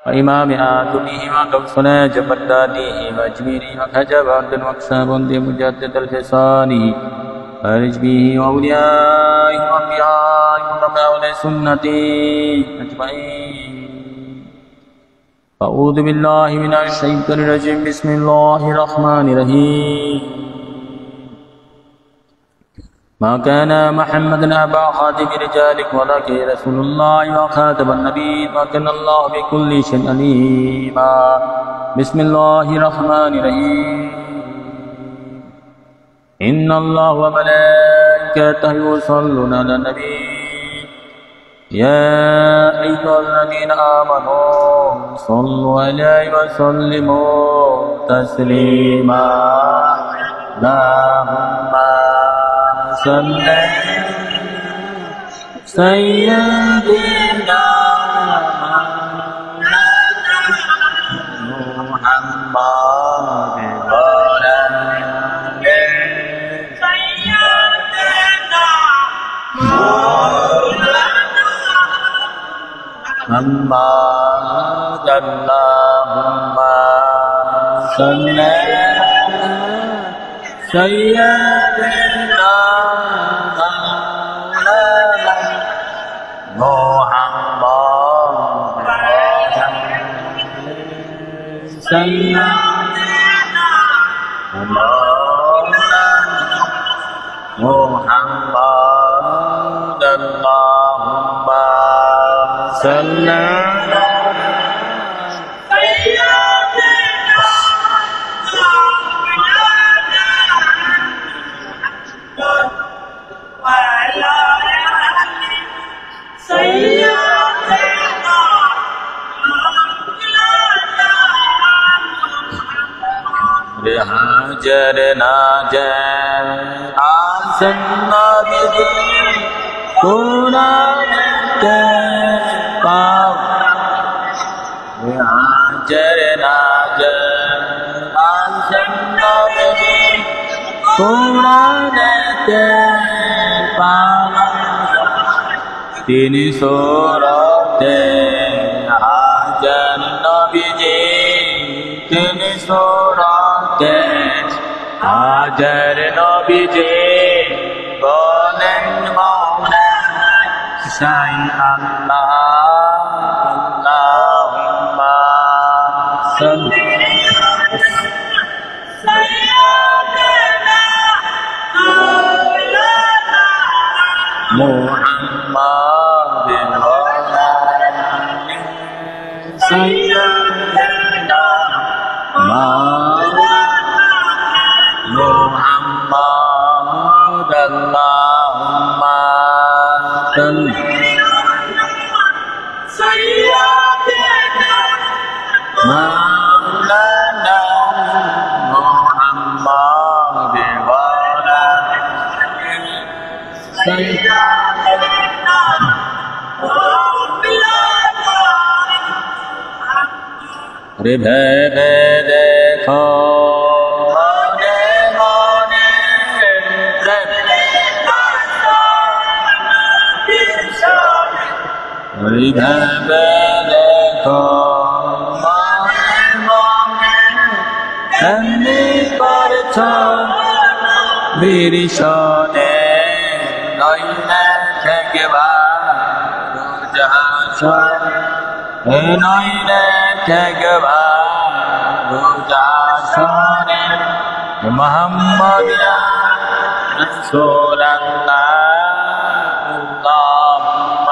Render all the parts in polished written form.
وإمام آدمه وكوثنا جبرداته وأجميره وخجب عبد وكساب مجدد الحصاني ورجبه وأوليائه وأنبيائه وتبعون سنته أجمعين. أعوذ بالله من الشيطان الرجيم. بسم الله الرحمن الرحيم. ما كان محمد أبا أحد من رجالكم ولكن رسول الله وخاتم النبيين وكان الله بكل شيء عليما. بسم الله الرحمن الرحيم. إن الله وملائكته يصلون على النبي يا أيها الذين آمنوا صلوا عليه وسلموا تسليما. اللهم صل سيدنا محمد وعلى سيدنا محمد. اللهم صل سيدنا محمد سيدنا محمد. اللهم صل हाजर नाजर आसन्ना बिदि कुरान के पाव हाजर नाजर आसन्ना बिदि कुरान के पाव तीन सूरते हाजर नबीजी तीन सूरते হাজার নবীজি বলেন মৌলা সাই আল্লাহ আল্লাহুম্মা সাল্লি সাইয়্যিদানা মাওলানা মুহাম্মাদিন ওয়া আলা সাইয়্যিদানা محمد. اللهم صل سيدنا مولانا محمد وعلى سيدنا রে ভেবে দেখো ভেবে দেখো এমনি করছ বিরিশনে নইলে ঠেকবা রোজাসন নইলে ঠেকবা রোজাসনে মুহাম্মদ ইয়া রাসূলুল্লাহ. محمد. اللهم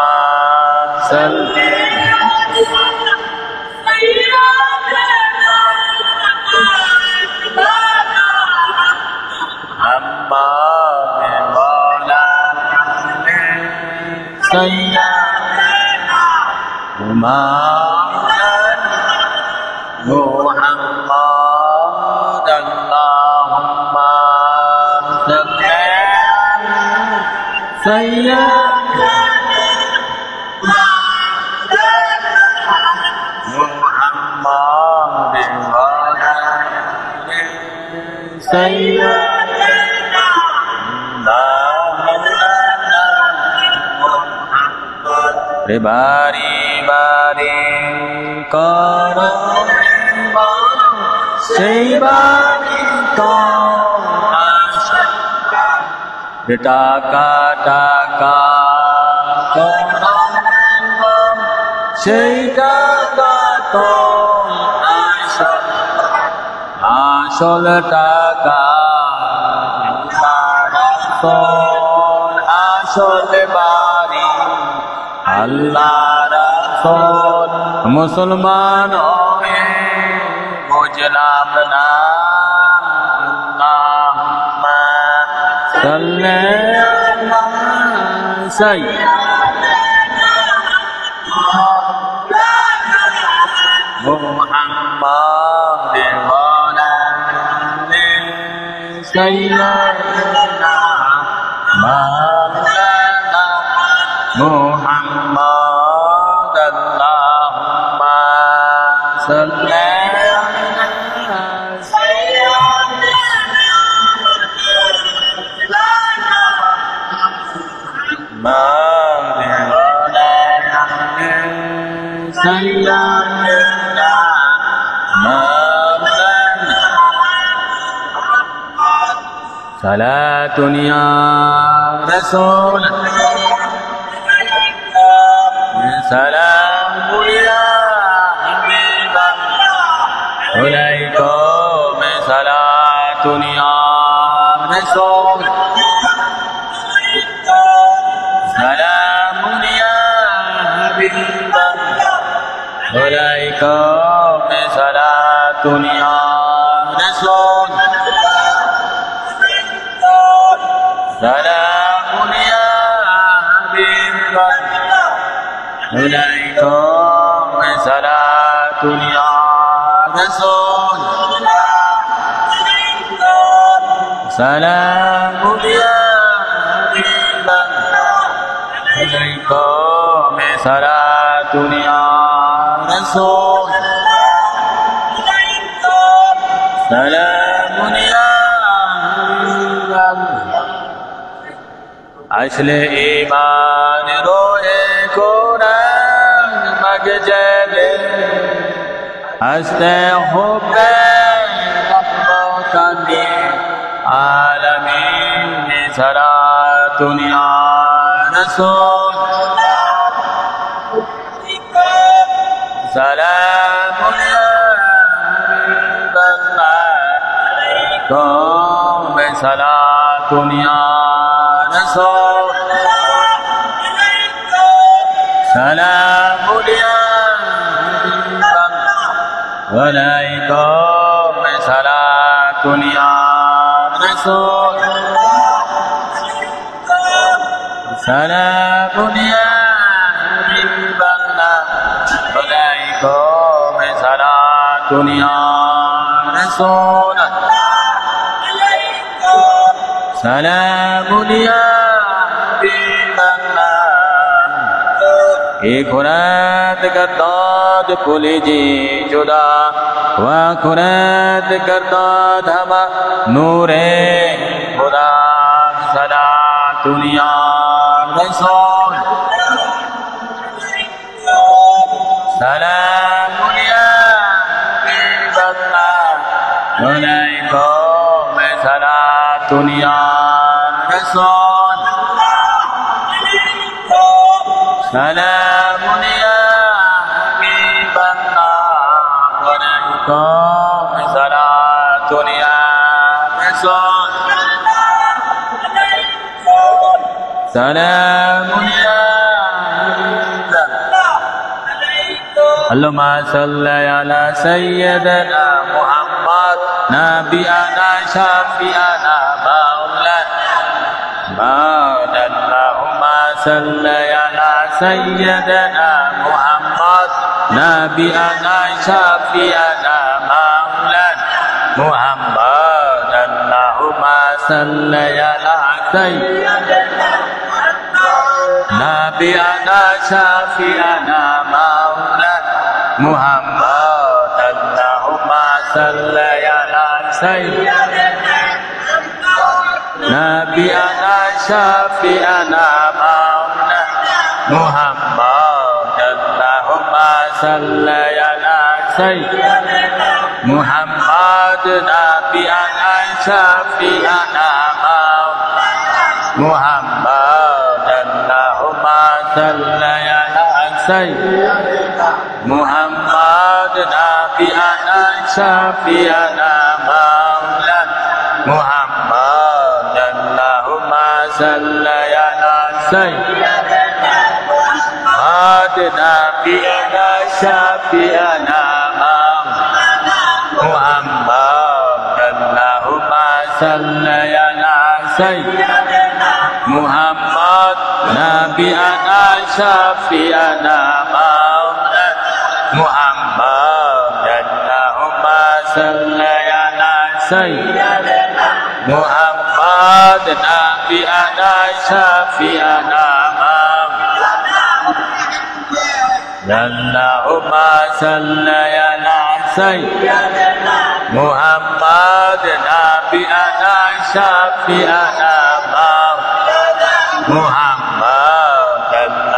صل سيدنا محمد وعلى سيدنا محمد. বাড়ি বাড়ি করো সেই বাড়ি তো টাকা টাকা করো সেই টাকা তো আসল টাকা আসল বাড়ি আল্লাহ রাসূল মুসলমান হয়ে বুঝলাম না আল্লাহুম্মা সাল্লি আলা সাইয়্যিদিনা মুহাম্মাদ ওয়া আলা আলি সাইয়্যিদিনা মাওলানা মুহাম্মাদ আল্লাহুম্মা সাল্লি صلاة يا رسول سلام يا حبيب عليكم صلاة يا رسول سلام يا حبيب عليكم صلاة يا رسول سلام يا حبيب عليكم صلاة يا رسول سلام يا حبيب عليكم صلاة يا رسول سلام يا حبيب আসলে ঈমান রয়ে কোরআন মগজদে হস্তে হুবে রহমতানি আলামিন সালাতুন ইয়া রাসূল সালামুন ইয়া হাবিবাল্লাহ সালাতুন ইয়া رسول سلام يا حبيب عليكم صلاة يا رسول سلام يا حبيب عليكم صلاة يا رسول سلام يا حبيب الله खुरात करताद पुलिजी जुदा व खुरात करताद हम नूरे खुदा सदा दुनिया रसूल सलाम या हबीब अल्लाह अलैकुम सलातुन या रसूल सलाम या हबीब अल्लाह अलैकुम सलातुन या रसूल सलाम या हबीब अल्लाहुम्मा सल्ली अला सय्यिदना मुहम्मद नबियना शफीअना اللهم صل على سيدنا محمد نبينا شفيعنا مولانا محمد اللهم صل على سيدنا نبينا شفيعنا مولانا محمد اللهم صل على سيدنا نبينا شفيعنا مولانا محمد اللهم صل على سيدنا محمد نبينا شفيعنا محمد اللهم صل على سيدنا محمد نبينا شفيعنا محمد اللهم صل على سيدنا محمد نبينا شفيعنا محمد اللهم صل على سيدنا محمد نبينا شفيعنا محمد اللهم صل على سيدنا محمد نبينا شفيعنا اللهم صل على سيدنا محمد نبينا شفيعنا محمد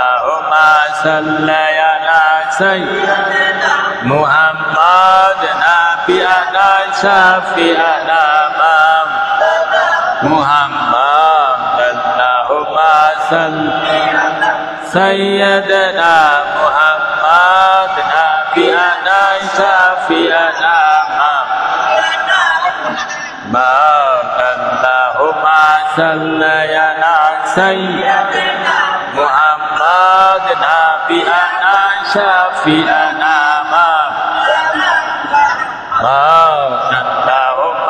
اللهم صل على سيدنا محمد نبينا شفيعنا محمد اللهم صل سيدنا محمد نبينا شفيعنا اللهم صل على سيدنا محمد نبينا شفيعنا اللهم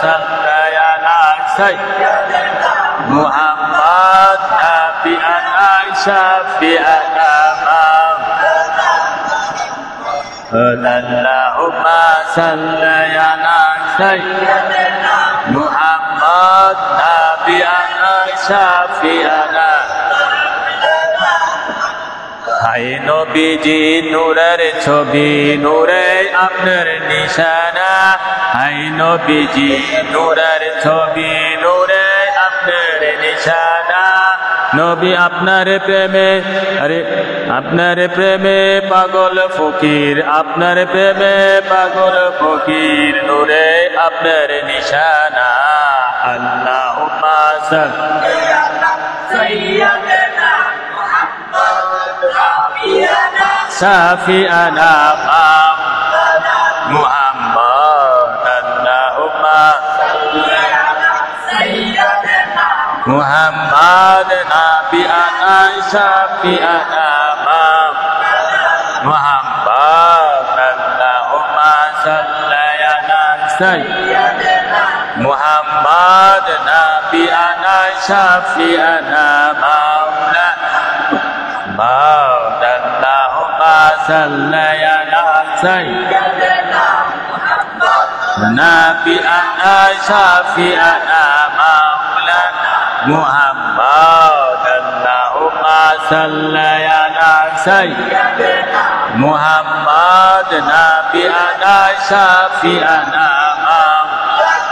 صل على سيدنا محمد نبينا شفيعنا اللهم صل على سيدنا محمد نبينا شفيعنا হায় নবীজি নূরের ছবি নূরে আপনার নিশানা হায় নবীজি নূরের ছবি নূরে আপনার নিশানা নবী আপনার প্রেমে আরে আপনার প্রেমে পাগল ফকির আপনার প্রেমে পাগল ফকির নূরে আপনার নিশানা আল্লাহুম্মা সাল্লি আলা সাইয়্যিদিনা شفيعنا محمد اللهم صل على سيدنا محمد نبينا شفيعنا محمد اللهم صل على سيدنا محمد نبينا شفيعنا اللهم صل على سيدنا محمد نبينا شفيعنا محمد اللهم صل على سيدنا محمد نبينا شفيعنا محمد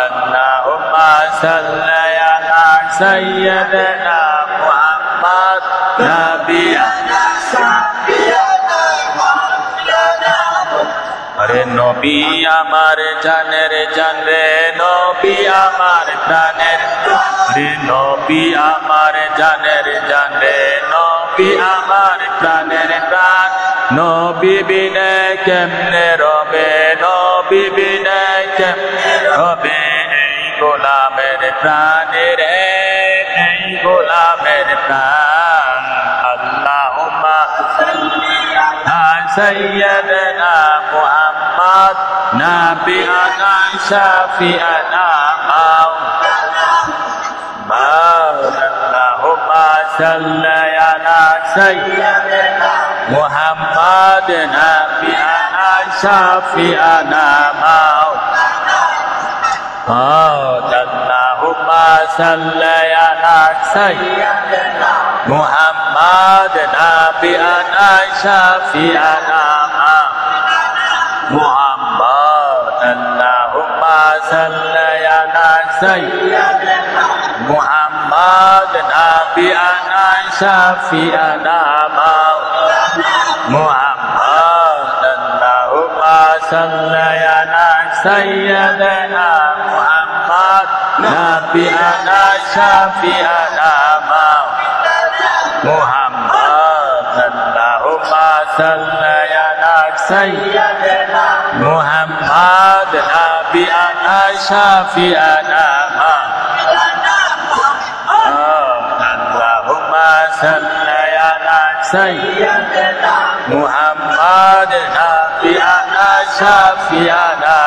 اللهم صل على سيدنا محمد نبينا شفيعنا अरे नबी आमार जानेर जान रे नबी आमार प्राणेर रे नबी आमार जानेर जान रे नबी आमार प्राणेर प्राण नबी बिने केमने रबे नबी बिने केमने रबे এই গোলামের প্রাণে রে এই গোলামের প্রাণ আল্লাহুম্মা সাল্লি আলা সাইয়্যিদিনা মুহাম্মদ নাবিয়ানা শাফিআনা আল্লাহুম্মা সাল্লি আলা সাইয়্যিদিনা মুহাম্মদ নাবিয়ানা শাফিআনা اللهم صل على سيدنا محمد نبينا شفيعنا محمد اللهم صل على سيدنا محمد نبينا شفيعنا محمد سيدنا محمد نبينا شفيعنا محمد اللهم صل على سيدنا محمد نبينا شفيعنا اللهم صل على سيدنا محمد نبينا شفيعنا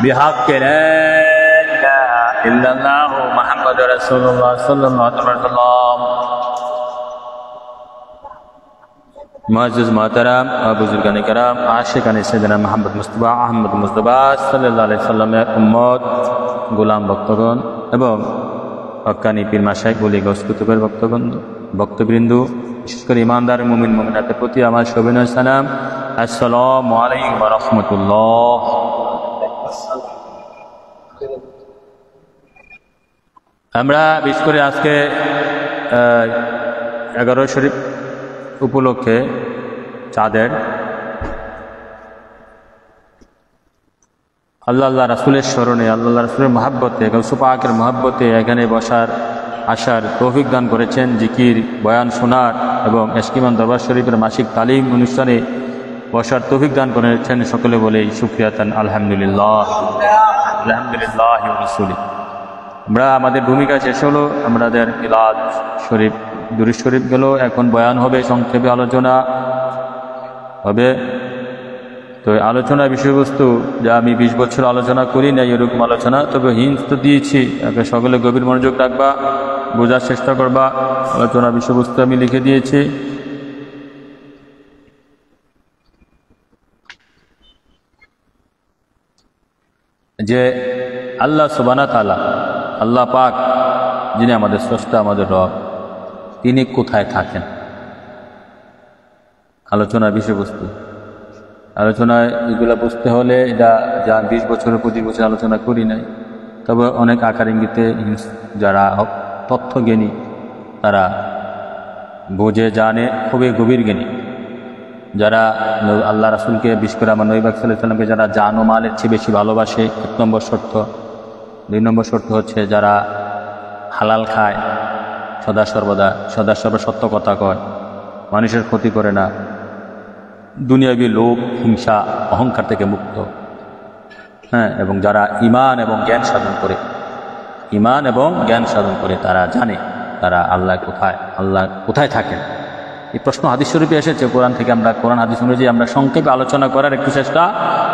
بحق لا إله إلا الله محمد رسول الله صلى الله عليه وسلم معزز محترم বুজুর্গান کرام আশিকানে সাইয়েদনা মুহাম্মদ মুস্তাফা আহমদ মুস্তাফা সাল্লাল্লাহু আলাইহি সাল্লামের উম্মত গোলাম ভক্তগণ এবং হক্কানি পীর মাশায়েখ ওলি গাউস কুতুবের ভক্তবৃন্দ বিশেষ করে ইমানদার মুমিন মুমিনাতের প্রতি আমার শুভেচ্ছা সালাম আসসালামু আলাইকুম ওয়া রাহমাতুল্লাহ। আমরা বিশেষ করে আজকে 11 শরীফ উপলক্ষে চাঁদের আল্লাহ রাসূলের স্মরণে আল্লাহ রাসূলের মহব্বতে গাউসে পাকের মহব্বতে এখানে বসার আসার তৌফিক দান করেছেন, জিকির বয়ান শোনার এবং এশকিমান দরবার শরীফের মাসিক তালিম অনুষ্ঠানে বসার তৌফিক দান করেছেন। সকলে বলে শুকরিয়াতান আলহামদুলিল্লাহ আলহামদুলিল্লাহ ওয়া রাসূলি। আমরা আমাদের ভূমিকা শেষ হলো, আমাদের মিলাদ শরীফ দুরূদ শরীফ গেল, এখন বয়ান হবে, সংক্ষেপে আলোচনা হবে। তো আলোচনার বিষয়বস্তু যা আমি 20 বছর আলোচনা করি না এরকম আলোচনা, তবে হিন্স তো দিয়েছি, সকলে গভীর মনোযোগ রাখবা, বোঝার চেষ্টা করবা। আলোচনার বিষয়বস্তু আমি লিখে দিয়েছি। যে আল্লাহ সুবহানাহু ওয়া তাআলা, আল্লাহ পাক যিনি আমাদের স্রষ্টা, আমাদের রব, তিনি কোথায় থাকেন? আলোচনার বিষয়বস্তু। আলোচনায় এগুলো বুঝতে হলে এটা যা 20 বছরের 25 বছর আলোচনা করি নাই, তবে অনেক আকার ইঙ্গিতে যারা তথ্যজ্ঞানী তারা বোঝে, জানে, খুবই গভীর জ্ঞানী, যারা আল্লাহ রাসূলকে বিশেষ করে আমার নবী পাক সাল্লাল্লাহু আলাইহি ওয়াসাল্লামকে যারা জান ও মালের চেয়ে বেশি ভালোবাসে, 1 নম্বর শর্ত। 2 নম্বর শর্ত হচ্ছে যারা হালাল খায়, সদা সর্বদা সত্য কথা কয়, মানুষের ক্ষতি করে না, দুনিয়াবী লোভ হিংসা অহংকার থেকে মুক্ত, হ্যাঁ, এবং যারা ঈমান এবং জ্ঞান সাধন করে, তারা জানে তারা আল্লাহ কোথায় থাকেন। এই প্রশ্ন হাদিস শরীফে এসেছে কোরআন থেকে। আমরা কোরআন হাদিস অনুযায়ী আমরা সংক্ষেপে আলোচনা করার একটু চেষ্টা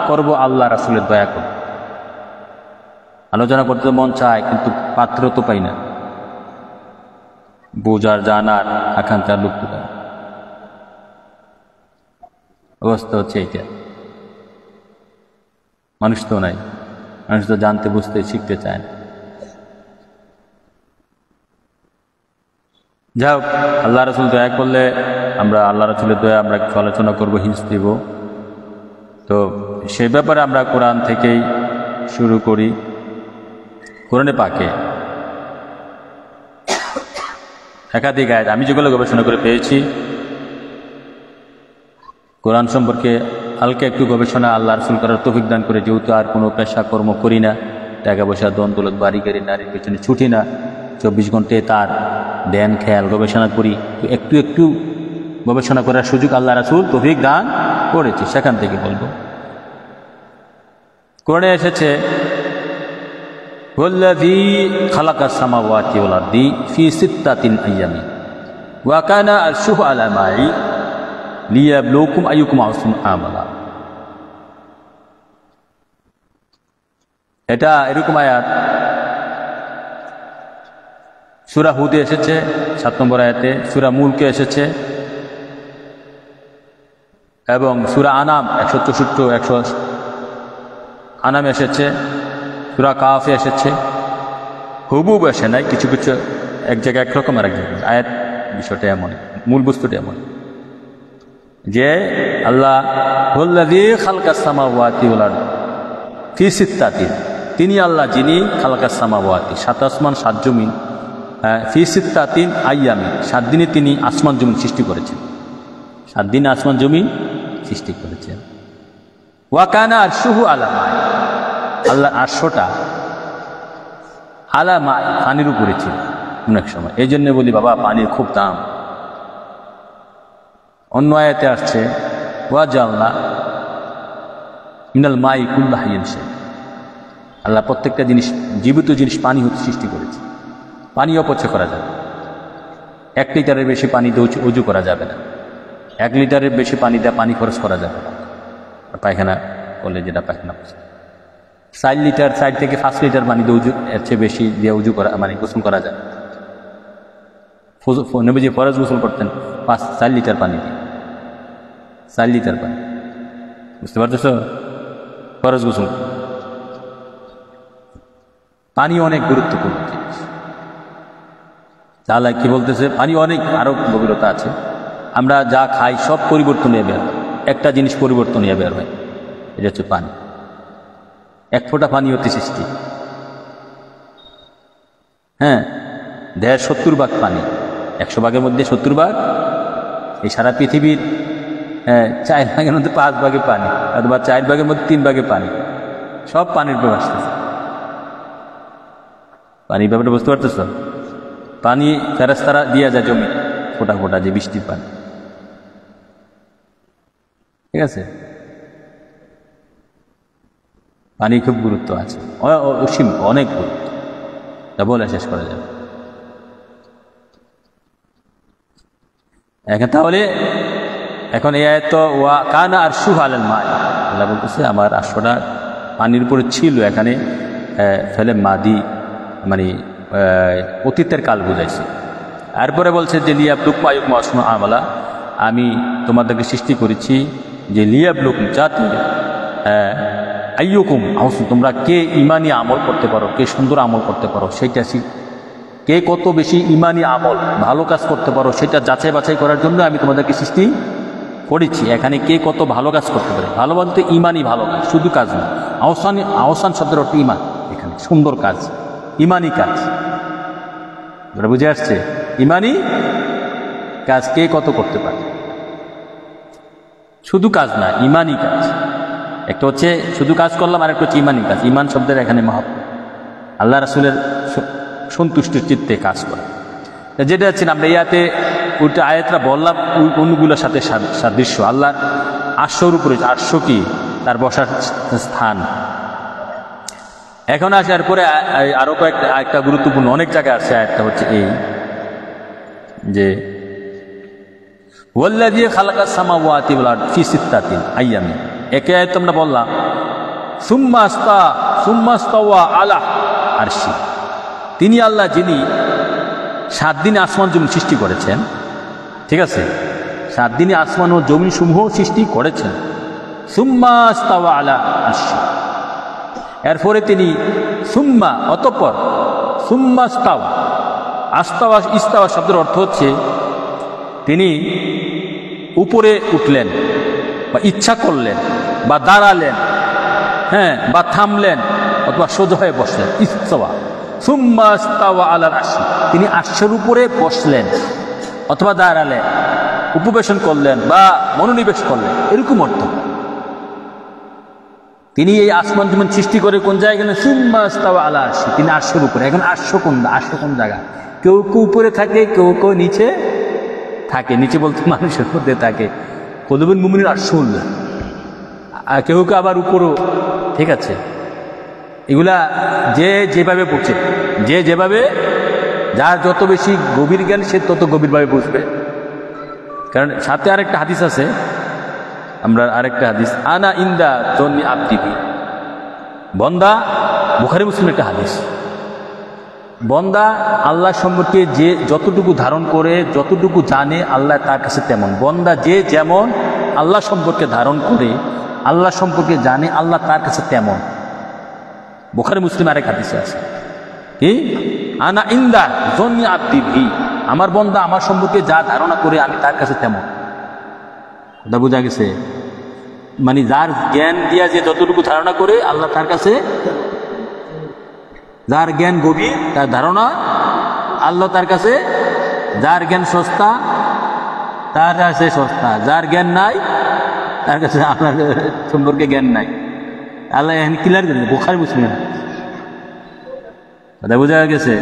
করব। আল্লাহ রাসূলের দয়া করে আলোচনা করতে মন চায়, কিন্তু পাত্র তো পাই না, বোঝার জানার আকাঙ্ক্ষা লুপ্ত পায়। অবস্থা হচ্ছে এটা। মানুষ তো নাই, মানুষ তো জানতে বুঝতে শিখতে চায় না। যাই হোক, আল্লাহ রাসূল দয়া করলে আমরা আল্লাহ রাসূলের দয়া আমরা কিছু আলোচনা করবো, হিন্স দিব। তো সেই ব্যাপারে আমরা কোরআন থেকেই শুরু করি। কোরআনে পাকে একাধিক আয়াত আমি যেগুলো গবেষণা করে পেয়েছি, কোরআন সম্পর্কে হালকা একটু গবেষণা আল্লাহ রাসূল করার তৌফিক দান করে। যেহেতু আর কোনো পেশা কর্ম করি না, টাকা পয়সা দন দৌলত বাড়ি গাড়ি নারীর পেছনে ছুটি না, 24 ঘন্টায় তার ধ্যান খেয়াল গবেষণা করি, তো একটু একটু গবেষণা করার সুযোগ আল্লাহ রাসূল তৌফিক দান করেছে। সেখান থেকে বলবো, কোরআনে এসেছে ওয়াল্লাযী খালাকাস সামাওয়াতি ওয়াল আরদি ফি সিত্তাতিন আইয়ামিন ওয়া কানা আরশুহু আলা মাই লিয়াবলুকুম আইয়ুকুম আহসানু আমালা। এটা এরকম আয়াত সূরা হুদে এসেছে 7 নম্বর আয়াতে, সূরা মুলকে এসেছে এবং সূরা আনাম 164 আনাম এসেছে, সূরা কাফে এসেছে। হুবুব আসে নাই, কিছু কিছু এক জায়গায় একরকম আর এক জায়গায় আয়াত। বিষয়টা এমন, মূল বস্তুটা এমন যে আল্লাহ ওয়াল্লাযী খালাকাস সামাওয়াতি ওয়াল আরদ ফি সিত্তাতিন, তিনি আল্লাহ যিনি খালাকাস সামাওয়াতি 7 আসমান 7 জমিন, ফি সিত্তাতিন আইয়ামিন 7 দিনে তিনি আসমান জমিন সৃষ্টি করেছেন। 7 দিনে আসমান জমিন সৃষ্টি করেছেন। ওয়া কানা আরশুহু আলা মা, আল্লাহর আরশটা আলা মা, পানির উপরে ছিল অনেক সময়। এই জন্য বলি বাবা পানির খুব দাম। অন্য আয়াতে আসছে ওয়া জাআলনা মিনাল মাই কুল্লা হাইয়িন শাই, আল্লাহ প্রত্যেকটা জিনিস, জীবিত জিনিস পানি হতে সৃষ্টি করেছে। পানি অপচয় করা যাবে। 1 লিটারের বেশি পানি দিয়ে উজু করা যাবে না। 1 লিটারের বেশি পানি দিয়ে পানি খরচ করা যাবে না। পায়খানা বলে যেটা পায়খানা, 4 লিটার 4 থেকে 5 লিটার পানি দিয়ে উজু, এর চেয়ে বেশি দিয়ে উজু করা মানে গোসল করা যায়। নবীজি ফরজ গোসল করতেন 4 লিটার পানি দিয়ে, 4 লিটার পানি, বুঝতে পারতেছ? ফরজ গোসল। পানি অনেক গুরুত্বপূর্ণ জিনিস। তাহলে কি বলতেছে? পানি অনেক আরো গভীরতা আছে। আমরা যা খাই সব পরিবর্তন হয়ে বের হয়, একটা জিনিস পরিবর্তন হয়ে বের হয়, এটা হচ্ছে পানি। 1 ফোঁটা পানি হতে সৃষ্টি। হ্যাঁ, দেহের 70 ভাগ পানি, 100 ভাগের মধ্যে 70 ভাগ এই সারা পৃথিবীর 4 ভাগের মধ্যে 5 ভাগে পানি, অথবা 4 ভাগের মধ্যে 3 ভাগে পানি, সব পানির উপর আসতেছে। পানির ব্যাপারটা বুঝতে পারতেছ? পানি ফেরেশতারা দিয়া যায় জমি ফোঁটা ফোঁটা, যে বৃষ্টির পানি, ঠিক আছে? পানি খুব গুরুত্ব আছে, অসীম, অনেক গুরুত্ব, তা বলে শেষ করা যাবে। তাহলে এখন এই আয়াত তো ওয়া কানা আরশুহু আলাল মা, আল্লাহ বলতেছে আমার আরশটা পানির উপরে ছিল। এখানে ফেলে মাদি মানে অতীতের কাল বুঝাইছে। এরপরে বলছে যে লিয়াবলুকুম আইয়ুকুম আহসানু আমালা, আমি তোমাদেরকে সৃষ্টি করেছি যে লিয়াবলুকুম, যাতে আইয়ুকুম আহসানু, তোমরা কে ইমানি আমল করতে পারো, কে সুন্দর আমল করতে পারো, সেইটা কে কত বেশি ইমানি আমল ভালো কাজ করতে পারো সেটা যাচাই বাছাই করার জন্য আমি তোমাদেরকে সৃষ্টি করেছি। এখানে কে কত ভালো কাজ করতে পারে, ভালো বলতে ইমানি ভালো কাজ, শুধু কাজ না। আহসান শব্দের অর্থ ইমান, এখানে সুন্দর কাজ, ইমানি কাজ, বুঝে আসছে? ইমানি কাজ কে কত করতে পারে, শুধু কাজ না, ইমানি কাজ। একটা হচ্ছে শুধু কাজ করলাম, আর একটা হচ্ছে ইমানি কাজ। ইমান শব্দের এখানে মহব্বত, আল্লাহ রাসূলের সন্তুষ্টির চিত্তে কাজ করে, যেটা হচ্ছে আমরা ইয়াতে ওইটা আয়াতটা বললাম, ওই অন্যগুলোর সাথে সাদৃশ্য। আল্লাহর আরশের উপরে, আরশ কি তার বসার স্থান। এখন আসার পরে আরো একটা গুরুত্বপূর্ণ অনেক জায়গায় আছে আয়াতটা, হচ্ছে এই যে ওয়াল্লাযী খালাকাস সামাওয়াতি ওয়াল আরদ ফি সিত্তাতি আইয়ামিন, একে আয়াত আমরা বললাম সুম্মা ইস্তাওয়া আলা আরশি, তিনি আল্লাহ যিনি 7 দিনে আসমান জমিন সৃষ্টি করেছেন, ঠিক আছে? 7 দিনে আসমান ও জমিন সমূহ সৃষ্টি করেছেন। সুম্মা ইস্তাওয়া আলা আরশি, এরপরে তিনি সুম্মা অতঃপর, সুম্মা ইস্তাওয়া শব্দের অর্থ হচ্ছে তিনি উপরে উঠলেন, বা ইচ্ছা করলেন, বা দাঁড়ালেন, হ্যাঁ, বা থামলেন, অথবা সোজা হয়ে বসলেন। ইস্তাওয়া, সুম্মা ইস্তাওয়া আলাল আরশি, তিনি আরশের উপরে বসলেন অথবা দাঁড়ালেন, উপবেশন করলেন বা মনোনিবেশ করলেন, এরকম অর্থ। তিনি এই আসমান জমিন সৃষ্টি করে কোন জায়গায় গেলেন? সুম্মা ইস্তাওয়া আলা আরশি, তিনি আরশের উপরে। এখন আরশ কোন জায়গা? কেউ কেউ উপরে থাকে, কেউ কেউ নিচে থাকে। নিচে বলতে মানুষের মধ্যে থাকে, কুলুবুল মুমিনিন আরশুল্লাহ, আর কেউ কেউ আবার উপরও, ঠিক আছে? এগুলা যে যেভাবে পড়ছে, যে যেভাবে, যার যত বেশি গভীর জ্ঞান সে তত গভীরভাবে বুঝবে। কারণ সাথে আরেকটা হাদিস আছে, আমরা আরেকটা হাদিস, আনা ইন্দা জন্নি আব্দি বি, বন্দা, বুখারী মুসলিমের একটা হাদিস, বন্দা আল্লাহ সম্পর্কে যে যতটুকু ধারণ করে, যতটুকু জানে, আল্লাহ তার কাছে তেমন। বন্দা যে যেমন আল্লাহ সম্পর্কে ধারণ করে, আল্লাহ সম্পর্কে জানে, আল্লাহ তার কাছে তেমন। বুখারী মুসলিম আরেক হাদিসে আছে কি, আনা ইন্দা জন্নি আব্দি বি, আমার বন্দা আমার সম্পর্কে যা ধারণা করে আমি তার কাছে তেমন। ওটা বোঝা গেছে? মানে যার জ্ঞান দিয়া যে যতটুকু ধারণা করে, আল্লাহ তার কাছে, যার জ্ঞান গভীর তার ধারণা, আল্লাহ তার কাছে, যার জ্ঞান সস্তা তার কাছে সস্তা, যার জ্ঞান নাই তার কাছে আপনার সম্পর্কে জ্ঞান নাই। আল্লাহ এখানে ক্লিয়ার করে বুখারী মুসলিম কথা বোঝা গেছে।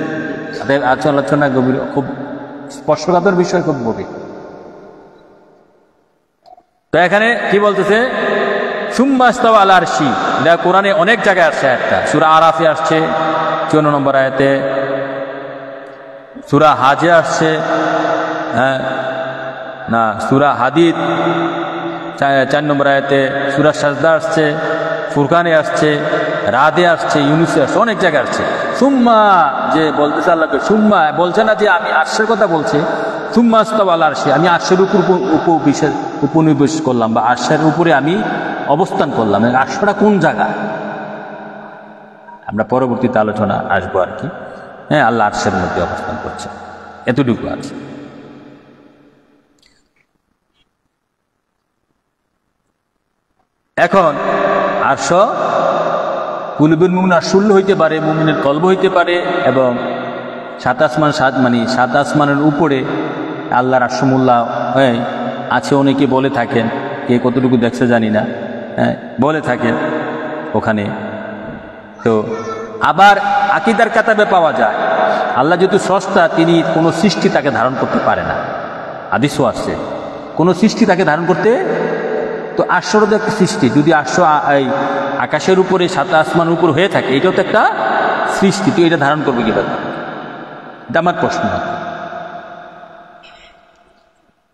আলোচনা গভীর, খুব স্পর্শকাতর বিষয়, খুব গভীর। তো এখানে কি বলতেছে সুম্মা ইস্তাওয়া আলা আরশি, এটা কোরআনে অনেক জায়গায় আসছে। একটা সূরা আরাফে আসছে 54 নম্বর আয়াতে, সূরা হাজে আসছে, হ্যাঁ না সূরা হাদিদ 4 নম্বর আয়াতে, সূরা সাজদা আসছে, ফুরকানে আসছে, রাদে আসছে, ইউনুসে আসছে, অনেক জায়গায় আসছে। সুম্মা যে বলতেছে আল্লাহকে, সুম্মা বলছে না যে আমি আরশের কথা বলছে, সুম্মা ইস্তাওয়া আলা আরশি, আমি আরশের উপর উপনিবেশ করলাম বা আরশের উপরে আমি অবস্থান করলাম। আরশটা কোন জায়গা আমরা পরবর্তীতে আলোচনা আসবো আর কি। হ্যাঁ, আল্লাহ আরশের মধ্যে অবস্থান করছে, এতটুকু আছে। এখন আরশ কুলুবুল মুমিন আরশুল্য হইতে পারে, মুমিনের কলব হইতে পারে, এবং সাত আসমানের উপরে আল্লাহর আরশমুল্লাহ আছে। অনেকে বলে থাকেন, কে কতটুকু দেখছে জানি না, হ্যাঁ বলে থাকেন ওখানে। তো আবার আকীদার কিতাবে পাওয়া যায় আল্লাহ যেহেতু স্রষ্টা, তিনি কোনো সৃষ্টি তাকে ধারণ করতে পারে না। হাদিসও আছে কোনো সৃষ্টি তাকে ধারণ করতে, তো আরশেরও তো একটা সৃষ্টি। যদি আরশ এই আকাশের উপরে সাত আসমানের উপর হয়ে থাকে, এটাও তো একটা সৃষ্টি, তো এটা ধারণ করবে কিভাবে? এটা আমার প্রশ্ন।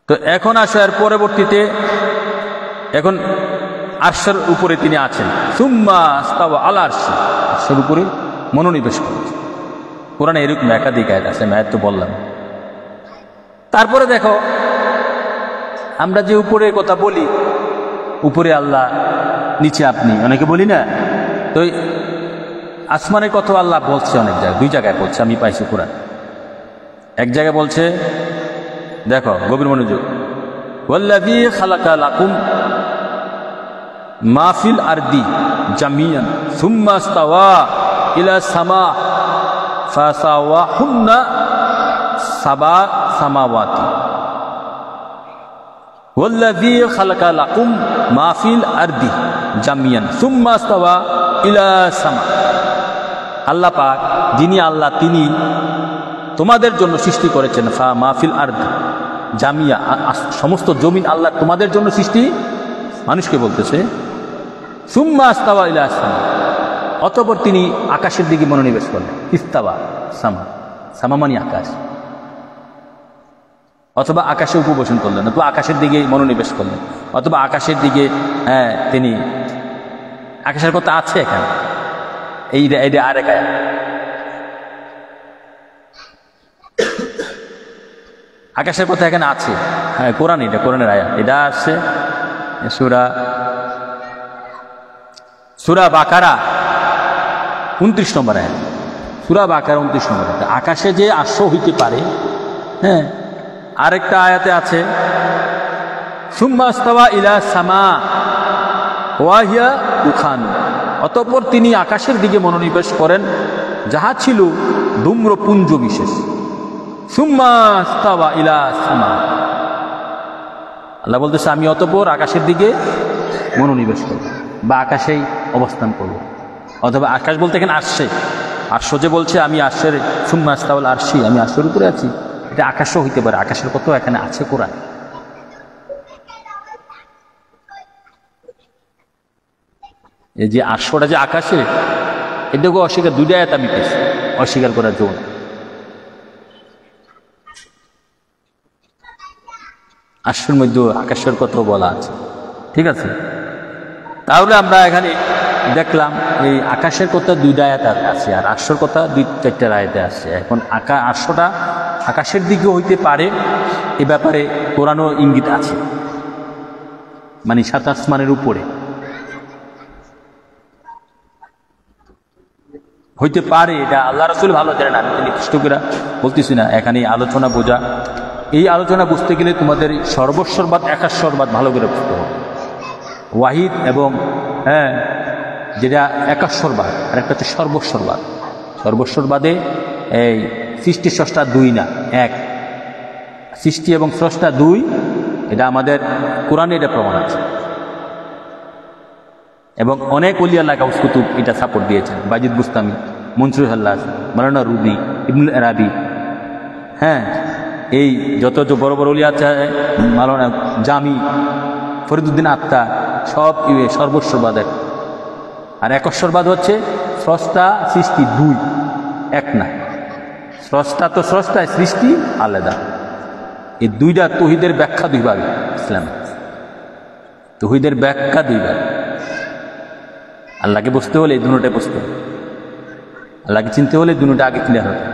তো এখন আসো এর পরবর্তীতে, এখন আরশের উপরে তিনি আছেন। সুম্মা ইস্তাওয়া আলা আরশি, আরশের উপরে মনোনিবেশ করেছেন। কোরআনে এরকম একাধিক আয়াত আছে, আমি তো বললাম। তারপরে দেখো, আমরা যে উপরের কথা বলি, উপরে আল্লাহ, নিচে আপনি, অনেকে বলি না? তো আসমানের কথা আল্লাহ বলছে অনেক জায়গায়, 2 জায়গায় বলছে, আমি পাইছি কোরআন। এক জায়গায় বলছে, দেখো গভীর মনোযোগ, ওয়াল্লাযী খালাকা লাকুম মা ফিল আরদি জামিয়ান সুম্মা ইস্তাওয়া ইলা সামা ফাসাওয়াহুন্না সাবা সামাওয়াতি। ওয়াল্লাযী খালাকা লাকুম মা ফিল আরদি জামিয়ান সুম্মা ইস্তাওয়া ইলা সামা। আল্লাহ পাক, যিনি আল্লাহ, তিনি তোমাদের জন্য সৃষ্টি করেছেন মাহফিল আরদ জামিয়া, সমস্ত জমিন আল্লাহ তোমাদের জন্য সৃষ্টি, মানুষকে বলতেছে। সুম্মা ইস্তাওয়া ইলা সামা, অতঃপর তিনি আকাশের দিকে মনোনিবেশ করলেন। ইস্তাওয়া সামা, সামা মানে আকাশ, অথবা আকাশে উপবেশন করলেন, অথবা আকাশের দিকে মনোনিবেশ করলেন, অথবা আকাশের দিকে, হ্যাঁ তিনি আকাশের কথা আছে এখানে, এইটা আরেক আয়াত। আকাশের কথা এখানে আছে, হ্যাঁ কোরআন, এটা কোরআনের আয়াত। এটা আসছে সূরা বাকারা 29 নম্বর আয়াত। সূরা বাকারা 29 নম্বর আয়াত। আকাশে যে আরশ হইতে পারে, হ্যাঁ আরেকটা আয়াতে আছে, সুম্মা ইস্তাওয়া ইলা সামা ওয়া হিয়া দুখান, অতঃপর তিনি আকাশের দিকে মনোনিবেশ করেন, যাহা ছিল ধূম্রপুঞ্জ বিশেষ। সুম্মা ইস্তাওয়া ইলা সামা, আল্লাহ বলতেছে আমি অতঃপর আকাশের দিকে মনোনিবেশ করব বা আকাশেই অবস্থান করব। অথবা আকাশ বলতে এখানে আরশে, আরশ যে বলছে আমি আরশের, সুম্মা ইস্তাওয়া আলা আরশি, আমি আরশের উপরে আছি, এটা আকাশও হইতে পারে। আকাশের কত এখানে আছে কোরআন। এই যে আরশটা যে আকাশে, এটাকে অস্বীকার, 2টা আয়াত আমি পেয়েছি অস্বীকার করার জন্য। আরশের মধ্যে আকাশের কথা বলা আছে, ঠিক আছে। তাহলে আমরা এখানে দেখলাম এই আকাশের কথা 2টা আয়াত আছে, আর আরশের কথা 2-4টা আয়াতে আছে। এখন আরশটা আকাশের দিকে হইতে পারে, এ ব্যাপারে কোরআনও ইঙ্গিত আছে, মানে 7 আসমানের উপরে হইতে পারে। এটা আল্লাহ রাসূল ভালো জানেন, আমি নির্দিষ্ট করে বলতেছি না। এখানে আলোচনা বোঝা, এই আলোচনা বুঝতে গেলে তোমাদের সর্বস্বরবাদ, একাশ্বরবাদ ভালো করে বুঝতে হবে। ওয়াহিদ এবং হ্যাঁ যেটা একাশ্বরবাদ, আর একটা হচ্ছে সর্বস্বরবাদ। সর্বস্বরবাদে এই সৃষ্টি স্রষ্টা 2 না, 1। সৃষ্টি এবং স্রষ্টা 2, এটা আমাদের কোরআনে এটা প্রমাণ আছে। এবং অনেক ওলি আল্লাহ গাউস কুতুব এটা সাপোর্ট দিয়েছেন, বাজিদ বুস্তামি, মনসুর হাল্লাজ, মাওলানা রুবি, ইবনুল আরাবি, হ্যাঁ, এই যত বড় বড় ওলি আছে, মাওলানা জামি, ফরিদুদ্দিন আত্মা, সব সর্বস্ববাদের। আর একস্বরবাদ হচ্ছে স্রষ্টা সৃষ্টি দুই, এক না। স্রষ্টা তো স্রষ্টা, সৃষ্টি আলাদা। এই দুইটা তৌহিদের ব্যাখ্যা দুই ভাগে ইসলাম, তৌহিদের ব্যাখ্যা দুই ভাগে। আল্লাহকে বুঝতে হলে এই দুটোটাই বুঝতে হবে, আল্লাহকে চিনতে হলে দুটোটা আগে ক্লিয়ার হবে।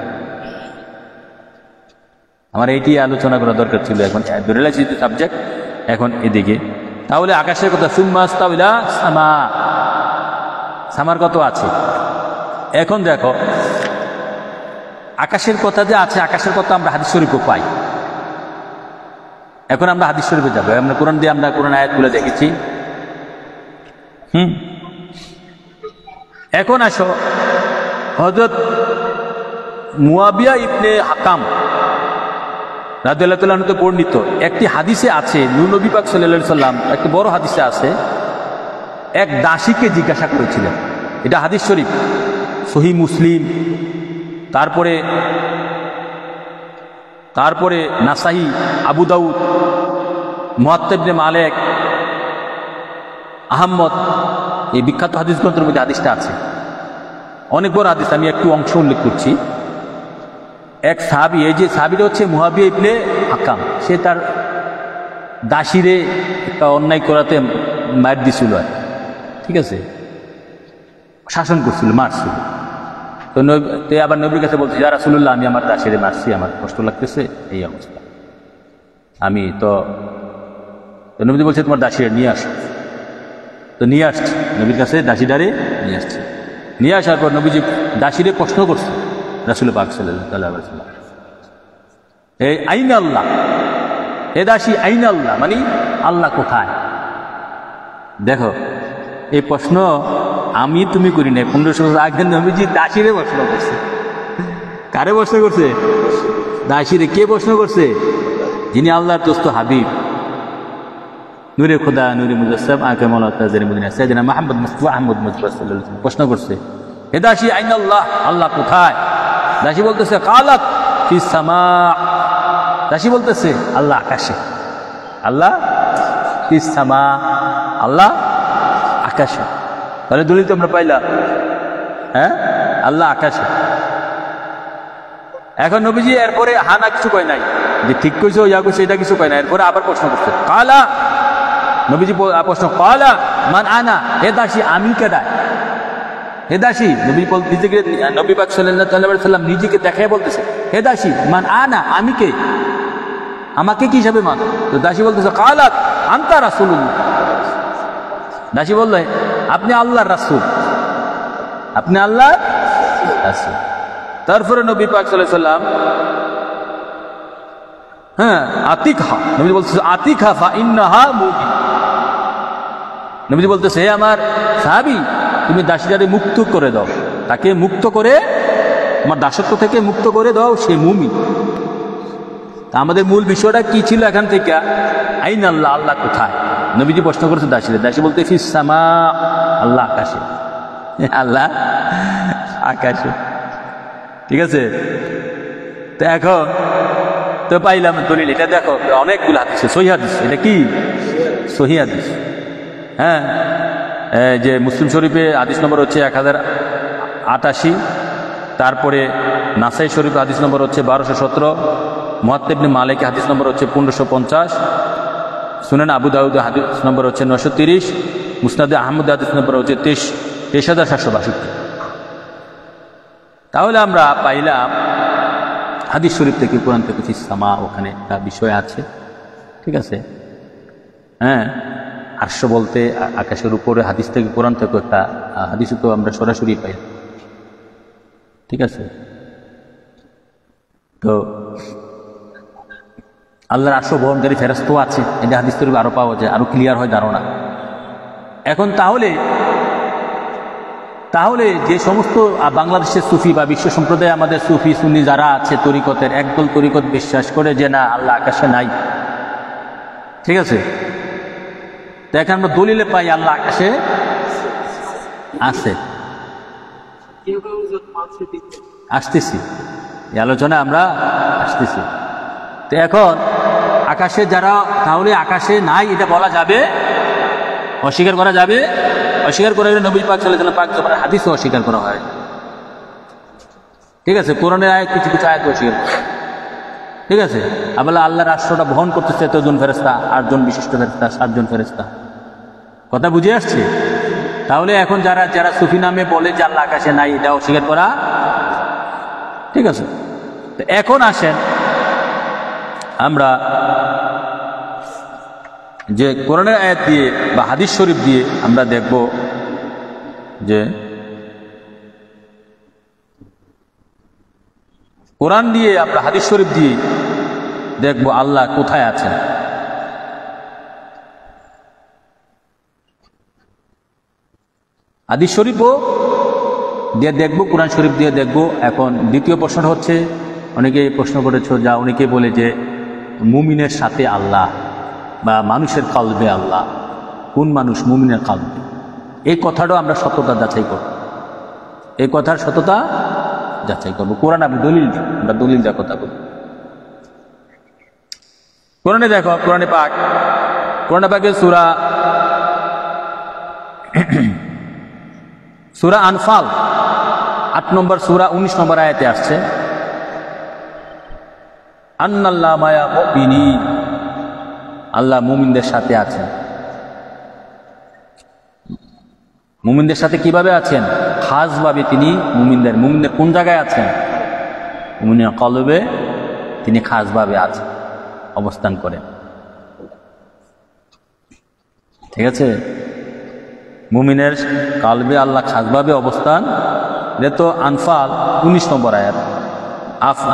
আমার এইটি আলোচনা করা দরকার ছিল। এখন রিলেটেড সাবজেক্ট এখন এদিকে। তাহলে আকাশের কথা, সুম্মা ইস্তাওয়া সামা, সামার কত আছে। এখন দেখো আকাশের কথা যে আছে, আকাশের কথা আমরা হাদিস শরীফও পাই। এখন আমরা হাদিস শরীফে যাবো, আমরা কোরআন দিয়ে আমরা কোরআন আয়াতগুলো দেখেছি। এখন আসো, হযরত মুয়াবিয়া ইবনে হাকাম রাদিয়াল্লাহু তাআলা আনহু বর্ণিত একটি হাদিসে আছে, নবী পাক সাল্লাল্লাহু আলাইহি সাল্লাম একটি বড় হাদিসে আছে, এক দাসীকে জিজ্ঞাসা করেছিলেন। এটা হাদিস শরীফ, সহিহ মুসলিম, তারপরে নাসাই, আবু দাউদ, মুয়াত্তা ইবনে মালিক, আহমদ, এই বিখ্যাত হাদিস গ্রন্থের মধ্যে হাদিসটা আছে। অনেক বড় হাদিস, আমি একটু অংশ উল্লেখ করছি। এক সাহাবী, এই যে সাহাবীটা হচ্ছে মুয়াবিয়া ইবনে হাকাম, সে তার দাসীরে একটা অন্যায় করাতে মার দিছিল, ঠিক আছে, শাসন করছিল, মারছিল। তো আবার নবীর কাছে বলছে, ইয়া রাসূলুল্লাহ, আমি আমার দাসীরে মারছি, আমার কষ্ট লাগতেছে, এই অবস্থা। আমি তো নবী বলছে তোমার দাসীরে নিয়ে আসো। তো নিয়ে আসছি, নবীর কাছে দাসীটারে নিয়ে আসছে। নিয়ে আসার পর নবীজি দাসীরে প্রশ্ন করছে রাসূল পাক সাল্লাল্লাহু আলাইহি ওয়াসাল্লাম, এই আইনা আল্লাহ, এ দাসী আইনা আল্লাহ, মানে আল্লাহ কোথায়। দেখো এই প্রশ্ন আমি তুমি করি না, 1500 বছর আগে নবীজি দাসীরে প্রশ্ন করছে। কারে প্রশ্ন করছে? দাসীরে। কে প্রশ্ন করছে? যিনি আল্লাহর দোস্ত হাবিব, নূরে খোদা, নূরে মুজাসসাম, আকে মাওলা তাজরি মদিনা সাইয়েদনা মুহাম্মদ মুস্তাফা আহমদ মুজতবা সাল্লাল্লাহু আলাইহি ওয়াসাল্লাম প্রশ্ন করছে, হে দাসী আইনা আল্লাহ, আল্লাহ কোথায়? দাসী বলতেছে কালাত ফিস সামা, দাসী বলতেছে আল্লাহ আকাশে, আল্লাহ ফিস সামা, আল্লাহ আকাশে। তাহলে দলিল তো আমরা পাইলাম, হ্যাঁ, আল্লাহ আকাশে। এখন নবীজি এরপরে হানা কিছু কয় নাই, যে ঠিক কইছো ইয়া কইছো এটা কিছু কয় না। এরপরে আবার প্রশ্ন করছে, কালা, নবীজি প্রশ্ন, কালা মান আনা, হে দাসী আমি কেডা? হে দাসী, নবী নিজেকে, নবী পাক সাল্লাল্লাহু আলাইহি সাল্লাম নিজেকে দেখায় বলতেছে, হে দাসী মান আনা, আমি কে, আমাকে কি হিসাবে মান? তো দাসী বলতেছে কালাত আনতা রাসূলুল্লাহ, দাসী বললে আপনি আল্লাহর রাসূল, আপনি আল্লাহর রাসূল। তারপরে নবী পাক সাল্লাল্লাহু আলাইহি সাল্লাম, হ্যাঁ, আতিকহা, নবী বলতেছে আতিকহা ফা ইন্নাহা মুমিন। নবী বলতেছে, হে আমার সাহাবী, তুমি দাসীটারে মুক্ত করে দাও, তাকে মুক্ত করে, আমার দাসত্ব থেকে মুক্ত করে দাও, সে মুমিন। তা আমাদের মূল বিষয়টা কি ছিল এখান থেকে? আইন আল্লাহ, আল্লাহ কোথায়? নবীজি প্রশ্ন করেছে দাসীরে, দাসী বলতে ফিস সামা, আল্লাহ আকাশে, আল্লাহ আকাশে, ঠিক আছে। তো এখন তো পাইলাম দলিল, এটা দেখো অনেকগুলো হাদিস, সহিহ হাদিস, এটা কি সহিহ হাদিস, হ্যাঁ, যে মুসলিম শরীফে হাদিস নম্বর হচ্ছে 1088, তারপরে নাসাই শরীফে হাদিস নম্বর হচ্ছে 1217, মুয়াত্তা ইবনে মালিক হাদিস নম্বর হচ্ছে 1550, সুনান আবু দাউদ হাদিস নম্বর হচ্ছে 930, মুসনাদে আহমদ হাদিস নম্বর হচ্ছে 23762। তাহলে আমরা পাইলাম হাদিস শরীফ থেকে, কোরআন থেকে সামা, ওখানে একটা বিষয় আছে, ঠিক আছে, হ্যাঁ। আরশ বলতে আকাশের উপরে, হাদিস থেকে কোরআন থেকে একটা হাদিস তো আমরা সরাসরি পাই, ঠিক আছে। তো আল্লাহর আরশ বহনকারী ফেরেশতা আছে, এটা হাদিস থেকে আরো পাওয়া যায়, আরো ক্লিয়ার হয় ধারণা। এখন তাহলে যে সমস্ত বাংলাদেশের সুফি বা বিশ্ব সম্প্রদায় আমাদের সুফি সুন্নি যারা আছে তরিকতের, একদল তরিকত বিশ্বাস করে যে না আল্লাহ আকাশে নাই, ঠিক আছে। দেখেন আমরা দলিলে পাই আল্লাহ আকাশে আছে, আসতেছি, এই আলোচনা আমরা আসতেছি। তো এখন আকাশে যারা, তাহলে আকাশে নাই এটা বলা যাবে, অস্বীকার করা যাবে? অস্বীকার করা গেলে নবী পাক সাল্লাল্লাহু আলাইহি ওয়াসাল্লাম পাক যখন হাদিসে অস্বীকার করা হয়, ঠিক আছে, কোরআনের আয়াত কিছু কিছু আয়াত অস্বীকার করে, ঠিক আছে। আবার আল্লাহ রাষ্ট্রটা বহন করতেছে এতজন ফেরেশতা, 8 জন বিশিষ্ট ফেরেশতা, 7 জন ফেরেশতা, কথা বুঝে আসছে? তাহলে এখন যারা যারা সুফি নামে বলে যে আল্লাহ আকাশে নাই, এটা অস্বীকার করা, ঠিক আছে। তো এখন আসেন আমরা যে কোরআনের আয়াত দিয়ে বা হাদিস শরীফ দিয়ে আমরা দেখব যে কোরআন দিয়ে আমরা হাদিস শরীফ দিয়ে দেখব আল্লাহ কোথায় আছেন। হাদিস শরীফও দিয়ে দেখবো, কোরআন শরীফ দিয়ে দেখবো। এখন দ্বিতীয় প্রশ্ন হচ্ছে, অনেকে প্রশ্ন করেছো, যা অনেকে বলে যে মুমিনের সাথে আল্লাহ বা মানুষের কলবে আল্লাহ, কোন মানুষ মুমিনের কলবে? এই কথাটাও আমরা সত্যতা যাচাই করব, এই কথার সত্যতা যাচাই করবো। কোরআন আপনি দলিল দিন, আমরা দলিল দেওয়ার কথা বলি। কোরআনে দেখো, কোরআনে পাকে সূরা আনফাল 8 নম্বর সূরা 19 নম্বর আয়াতে আসছে, আন্নাল্লাহ মায়া মুমিনিন, আল্লাহ মুমিনদের সাথে আছেন। মুমিনদের সাথে কিভাবে আছেন? খাসভাবে তিনি মুমিনদের কোন জায়গায় আছেন? মুমিনের কলবে তিনি খাসভাবে আছেন, অবস্থান করেন, ঠিক আছে। মুমিনের কলবে আল্লাহ খাসভাবে অবস্থান, এটা তো আনফাল 19 নম্বর আয়াত।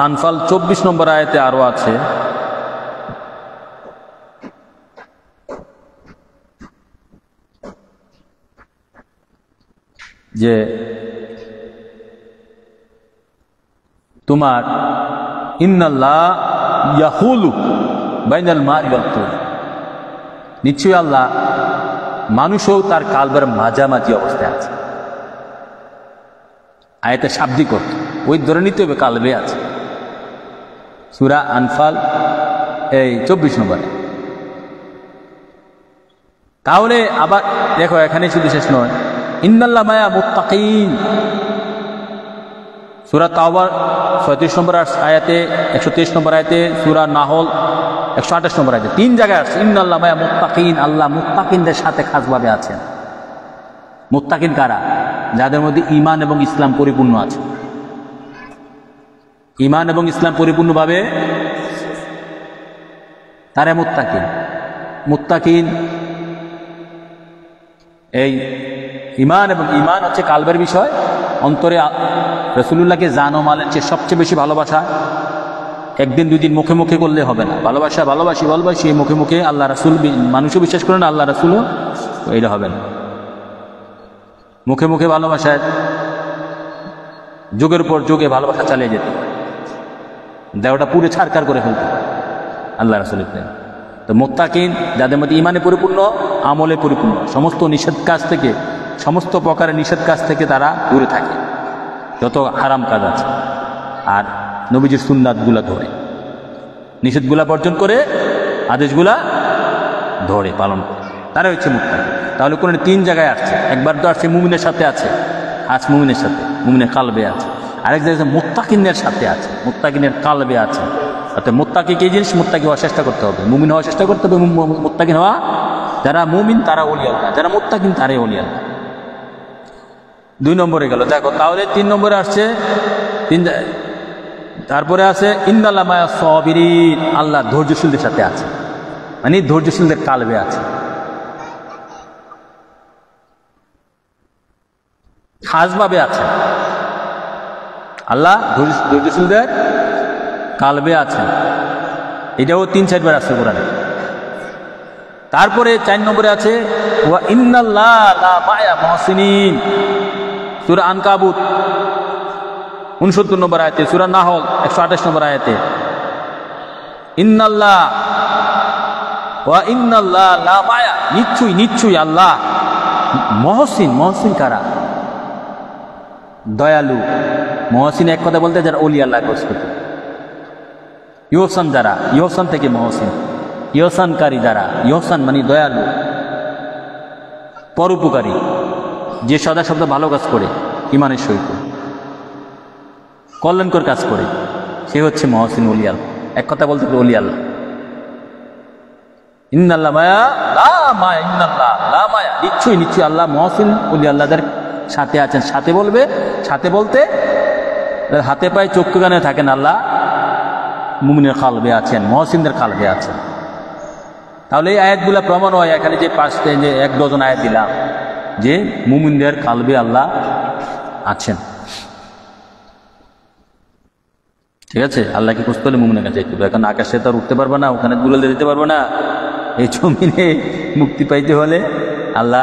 আনফাল 24 নম্বর আয়াতে আরো আছে, যে তোমার ইন্নাল্লাহ ইয়াহুলু বাইনাল মাই ওয়াত তুর, নিশ্চয়ই আল্লাহ মানুষও তার কালবের মাঝামাঝি অবস্থায় আছে। আয়াতে শাব্দিক অর্থ ওই ধরে নিতে হবে, কালবে আছে। সূরা আনফাল এই 24 নম্বরে। তাহলে আবার দেখো, এখানে শুধু শেষ নয়, ইন্নাল্লাহ মায়া মুত্তাকিন, সূরা তাওবা 36 নম্বর আয়াতে, 123 নম্বর আয়াতে, সূরা নাহল 128 নম্বর আয়াতে, 3 জায়গায় আসছে ইন্নাল্লাহ মায়া মুত্তাকিন, আল্লাহ মুত্তাকিনদের সাথে খাসভাবে আছেন। মুত্তাকিন কারা? যাদের মধ্যে ঈমান এবং ইসলাম পরিপূর্ণ আছে। ঈমান এবং ইসলাম পরিপূর্ণভাবে তারা মুত্তাকিন। মুত্তাকিন এই ঈমান, এবং ঈমান হচ্ছে কালবের বিষয়, অন্তরে রাসূলুল্লাহকে জান ও মালের চেয়ে সবচেয়ে বেশি ভালোবাসা। একদিন দুই দিন মুখে মুখে করলে হবে না, ভালোবাসি মুখে মুখে আল্লাহ রাসূল, মানুষও বিশ্বাস করে না, আল্লাহ রাসূলও, এটা হবে না। মুখে মুখে ভালোবাসায় যুগের পর যুগে ভালোবাসা চালিয়ে যেতে, দেহটা পুরো ছাড়কার করে ফেলতে আল্লাহ রাসূলের প্রেম। তো মুত্তাকিন যাদের মধ্যে ঈমানে পরিপূর্ণ, আমলে পরিপূর্ণ, সমস্ত নিষেধ কাজ থেকে, সমস্ত প্রকারের নিষেধ কাজ থেকে তারা দূরে থাকে, যত হারাম কাজ আছে, আর নবীজির সুন্নাতগুলা ধরে, নিষেধগুলা বর্জন করে, আদেশগুলা ধরে পালন করে, তারা হচ্ছে মুত্তাকিন। তাহলে কোন 3 জায়গায় আসছে, একবার তো আসছে মুমিনের সাথে আছে, আজ মুমিনের সাথে, মুমিনের কালবে আছে, আরেক জায়গায় মুত্তাকিনের সাথে আছে, মুত্তাকিনের কালবে আছে। অর্থাৎ মুত্তাকি কি জিনিস? মুত্তাকি হওয়ার চেষ্টা করতে হবে, মুমিন হওয়ার চেষ্টা করতে হবে। মুত্তাকিন হওয়া, যারা মুমিন তারা ওলি আল্লাহ, যারা মুত্তাকিন তারাই ওলি আল্লাহ। 2 নম্বরে গেল, দেখো। তাহলে 3 নম্বরে আসছে, তারপরে আছে ইন্নাল্লাহ মায়া সাবিরিন, আল্লাহ ধৈর্যশীলদের সাথে আছে, মানে ধৈর্যশীলদের কালবে আছে, খাসভাবে আছে। আল্লাহ ধৈর্যশীলদের কালবে আছেন, এটাও 3-4 বার আছে কোরআনে। তারপরে 4 নম্বরে আছে ওয়া ইন্নাল্লাহ লা মায়া মুহসিনিন, সূরা আনকাবুত 69 নম্বর আয়াতে, সূরা নাহল 128 নম্বর আয়াতে, ইন্নাল্লাহ ওয়া ইন্নাল্লাহ লা মায়া, নিশ্চয়ই আল্লাহ মহসিন। মহসিন কারা? দয়ালু। মহসিন এক কথা বলতে যারা ওলি আল্লাহ গোস করত, ইহসান যারা, ইহসান থেকে মহসিন, ইহসানকারী যারা, ইহসান মানে দয়ালু, পরোপকারী, যে সদা শব্দ ভালো কাজ করে, ইমানের সহিত কল্যাণকর কাজ করে, সে হচ্ছে মহসিন ওলি আল্লাহ। এক কথা বলতে ওলি আল্লাহ। ইন্নাল্লাহ মায়া লা মায়া, ইন্নাল্লাহ লা মায়া, নিশ্চয়ই নিশ্চয়ই আল্লাহ মহসিন ওলি আল্লাহদের সাথে আছেন। সাথে বলবে, সাথে বলতে হাতে পায়ে চক্ষু কানে থাকেন আল্লাহ, মুমিনের কালবে আছেন, মহসিনদের কালবে আছেন। তাহলে এই আয়াতগুলা প্রমাণ হয়, এখানে যে 5 যে 1 ডজন আয়াত দিলাম, যে মুমিনদের কালবে আল্লাহ আছেন। ঠিক আছে, আল্লাহকে খুঁজতে হলে মুমিনের কাছে যেতে হবে। এখন আকাশে তো আর উঠতে পারবো না, ওখানে দুলে দিতে পারবো না। এই জমিনে মুক্তি পাইতে হলে আল্লাহ,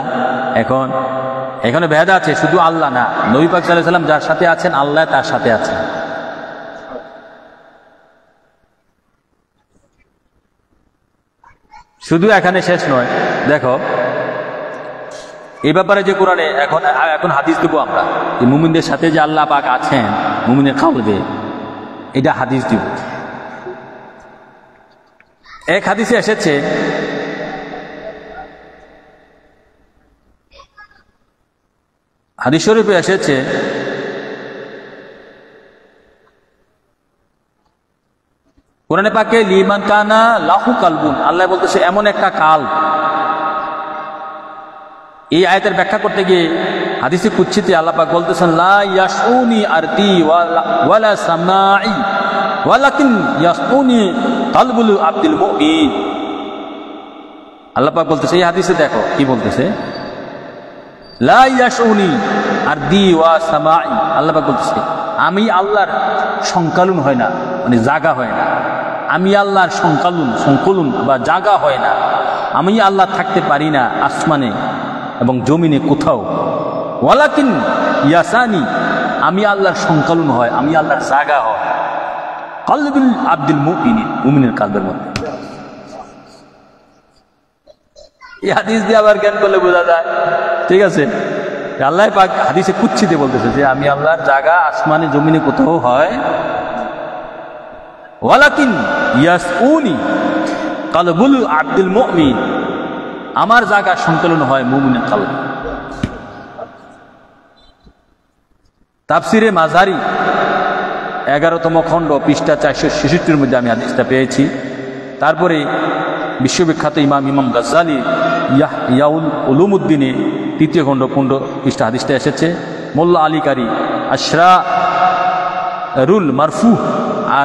এখানে ভেদ আছে, শুধু আল্লাহ না, নবী পাক সাল্লাল্লাহু আলাইহি ওয়াসাল্লাম যার সাথে আছেন, আল্লাহ তার সাথে আছেন। শুধু এখানে শেষ নয়, দেখো এই ব্যাপারে যে কোরআনে এখন হাদিস দেবো আমরা, যে মুমিনদের সাথে যে আল্লাহ পাক আছেন, মুমিনের কালবে, এটা হাদিস দিব। এক হাদিসে এসেছে, হাদিস শরীফে এসেছে, কোরআনে পাকে লিমান কানা লাহু কালবুন, আল্লাহ বলতেছে এমন একটা কাল। এই আয়াতের ব্যাখ্যা করতে গিয়ে হাদিসে কুদসিতে আল্লাহ পাক বলতেছেন, লা ইয়াশুনি আরদি ওয়ালা সামাই ওয়ালাকিন ইয়াশুনি কালবুল আব্দুল মুমিন। আল্লাহ পাক বলতেছে এই হাদিসে, দেখো কি বলতেছে, লা ইয়াশুনি আরদি ওয়া সামাই, আল্লাহ পাক বলতেছে আমি আল্লাহর সংকলন হয় না, মানে জাগা হয় না, আমি আল্লাহর সংকলন বা জাগা হয় না, আমি আল্লাহ থাকতে পারি না আসমানে এবং জমিনে কোথাও। ওয়ালাকিন ইয়াসানি, আমি আল্লাহর সংকলন হয়, আমি আল্লাহর জাগা হয় কালবুল আব্দুল মুমিন, মুমিনের কালবের মধ্যে। এই হাদিস দিয়ে আবার জ্ঞান করলে বোঝা যায়, ঠিক আছে, আল্লাহ পাক হাদিসে কুদসিতে বলতেছে যে আমি আল্লাহর জাগা আসমানে জমিনে কোথাও হয়। ওয়ালাকিন ইয়াসউনি কালবুল আব্দুল মুমিন, আমার জায়গা সংকলন হয় মুমিনের কালবে। তাফসিরে মাজারি 11তম খণ্ড পৃষ্ঠা 466 মধ্যে আমি হাদিসটা পেয়েছি। তারপরে বিশ্ববিখ্যাত ইমাম গাজ্জালি ইয়াউল উলুমুদ্দিনে 3য় খণ্ড 15 পৃষ্ঠা হাদিসটা এসেছে। মোল্লা আলী কারি আশরা রুল মারফু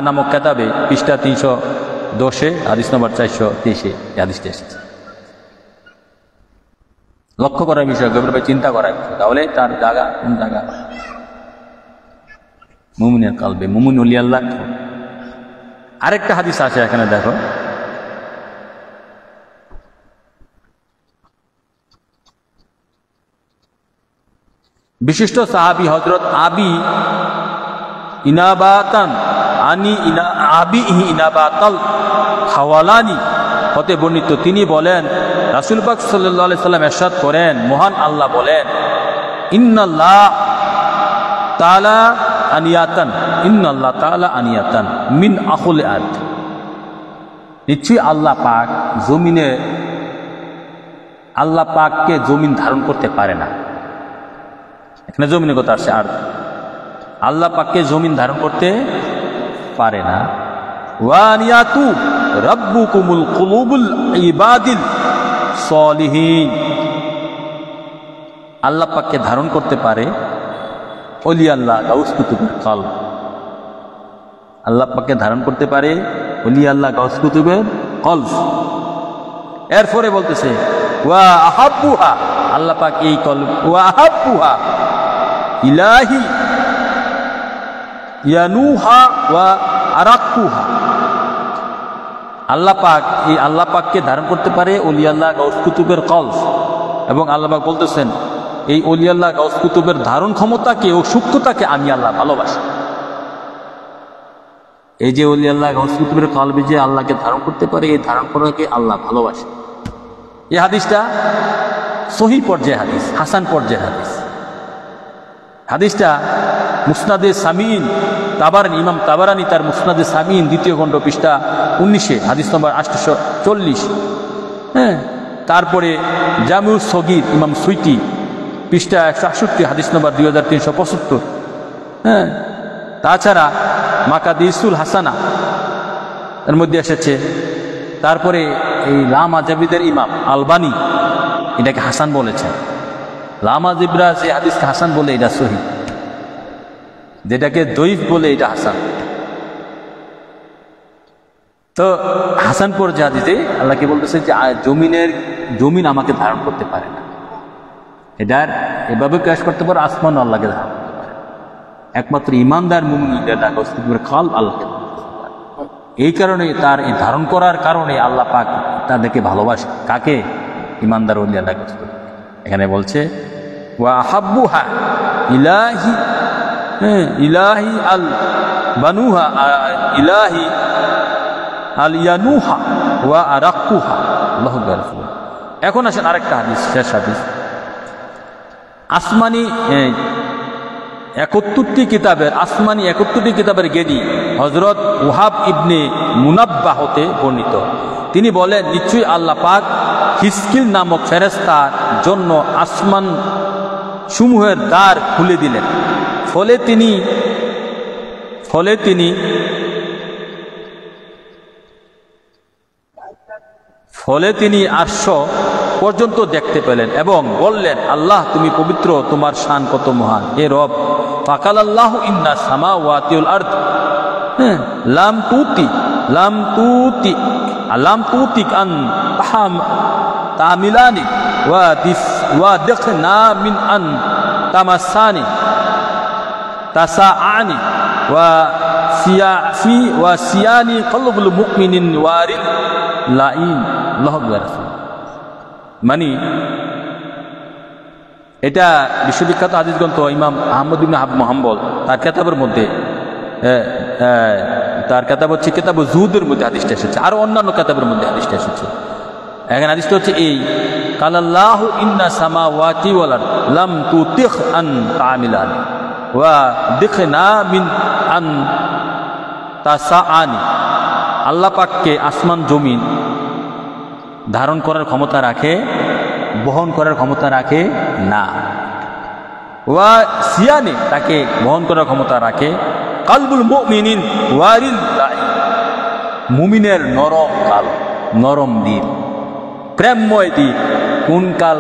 নামক কেতাবে পৃষ্ঠা 310 হাদিস নম্বর 423 হাদিসটা এসেছে। লক্ষ্য করার বিষয়, গভীরভাবে চিন্তা করার বিষয়। তাহলে তার জায়গা কোন জায়গা? মুমিনের কালবে, মুমিন ওলি আল্লাহ। আরেকটা হাদিস আছে এখানে, দেখো বিশিষ্ট সাহাবী হযরত আবি ইনাবাতান আবি ইনাবাতাল হাওয়ালানি হতে বর্ণিত, তিনি বলেন রাসূল পাক সাল্লাল্লাহু আলাইহি সাল্লাম ইরশাদ করেন, মহান আল্লাহ বলেন, ইন্নাল্লাহ তাআলা আনিয়াতান মিন আখুল আরদ, নিশ্চয়ই আল্লাহ পাক জমিনে, আল্লাহ পাককে জমিন ধারণ করতে পারে না। এখানে জমিনের কথা আসছে, আর আল্লাহ পাককে জমিন ধারণ করতে পারে না। ওয়ানিয়াতু রাব্বুকুমুল কুলুবুল ইবাদিল সলিহিন, আল্লাহ পাককে ধারণ করতে পারে ওলি আল্লাহ গাউস কুতুবের কলব, আল্লাহ পাককে ধারণ করতে পারে ওলি আল্লাহ গাউস কুতুবের কলব। এরপরে বলতেছে ওয়া আহাব্বুহা, আল্লাহ পাক এই কলব, ওয়া আহাব্বুহা ইলাহি ইয়ানুহা ওয়া আরাকুহা, আল্লাহ পাক এই আল্লাহ পাককে ধারণ করতে পারে ওলি আল্লাহ গাউস কুতুবের কলব। এবং আল্লাহ পাক বলতেছেন এই ওলি আল্লাহ গাউস কুতুবের ধারণ ক্ষমতাকে ও সূক্ষ্মতাকে আমি আল্লাহ ভালোবাসি। এই যে ওলি আল্লাহ গাউস কুতুবের কলবে যে আল্লাহকে ধারণ করতে পারে, এই ধারণ করাকে আল্লাহ ভালোবাসে। এই হাদিসটা সহিহ পর্যায়ে হাদিস, হাসান পর্যায়ের হাদিস। হাদিসটা মুসনাদে সামিন তাবারানি, ইমাম তাবারানি তার মুসনাদে সামিন 2য় খণ্ড পৃষ্ঠা 19 হাদিস নম্বর 840। হ্যাঁ, তারপরে জামিউস সগীর ইমাম সুইটি পৃষ্ঠা 168 হাদিস নম্বর 2375। হ্যাঁ, তাছাড়া মাকাদিসুল হাসানা এর মধ্যে এসেছে। তারপরে এই লামা জাবিদের ইমাম আলবানি এটাকে হাসান বলেছেন। লামা জিবরা যে হাদিসকে হাসান বলে এটা সহিহ, যেটাকে দইফ বলে এটা হাসান। তো হাসান পর্যায়ে হাদিসে আল্লাহকে বলতেছে যে জমিন আমাকে ধারণ করতে পারে না। এটার এভাবে ক্যাশ করতে পারে, আসমান আল্লাহকে ধারণ করতে পারে, একমাত্র ইমানদার মুমিনদের কাল আল্লাহকে। এই কারণে তার এই ধারণ করার কারণে আল্লাহ পাক তাদেরকে ভালোবাসে। কাকে? ইমানদার ওলি আল্লাহকে। এখানে বলছে ওয়া হাব্বুহা ইলাহি, ইলাহি আল বানুহা, ইলাহি আল ইয়ানুহা ওয়া আরাকুহা। আল্লাহু আকবার। এখন আসেন আরেকটা হাদিস, শেষ হাদিস। আসমানি 71টি কিতাবের, আসমানি 71টি কিতাবের জ্ঞানী হযরত ওয়াহাব ইবনে মুনাব্বাহ হতে বর্ণিত। তিনি বলেন, নিশ্চয়ই আল্লাহ পাক হিসকিল নামক ফেরেশতার জন্য আসমান সমূহের দ্বার খুলে দিলেন। ফলে তিনি আরশ পর্যন্ত দেখতে পেলেন এবং বললেন, আল্লাহ তুমি পবিত্র, তোমার শান কত মহান হে রব। ফাকাল আল্লাহু ইন্না সামাওয়াতি ওয়াল আরদ লাম তুতিক আন তামিলানি ওয়া দেখনা মিন আন তামাসানি তাসাআনি ওয়া সিয়ানি কলবুল মুমিনিন ওয়ারিল লাইন। আল্লাহু আকবার। মানে এটা বিশ্ববিখ্যাত হাদিস গ্রন্থ ইমাম আহমদ ইবনে হাম্বল তার কিতাবের মধ্যে, তার কিতাব হচ্ছে কিতাব যুহুদের মধ্যে হাদিসটা এসেছে, আর অন্যান্য কিতাবের মধ্যে হাদিসটা এসেছে। এখানে হাদিসটা হচ্ছে এই, কালাল্লাহু ইন্না সামাওয়াতি ওয়াল আরদ লাম তুতিখ আন তামিলানি ওয়া দিখনা মিন আন তাসাআনি। আল্লাহ পাককে আসমান জমিন ধারণ করার ক্ষমতা রাখে, বহন করার ক্ষমতা রাখে না। ওয়া সিয়ানি, তাকে বহন করার ক্ষমতা রাখে। কালবুল মুমিনিন ওয়ারিল লাইন, মুমিনের নরম কাল, নরম দিল, প্রেমময় দিল। কোন কাল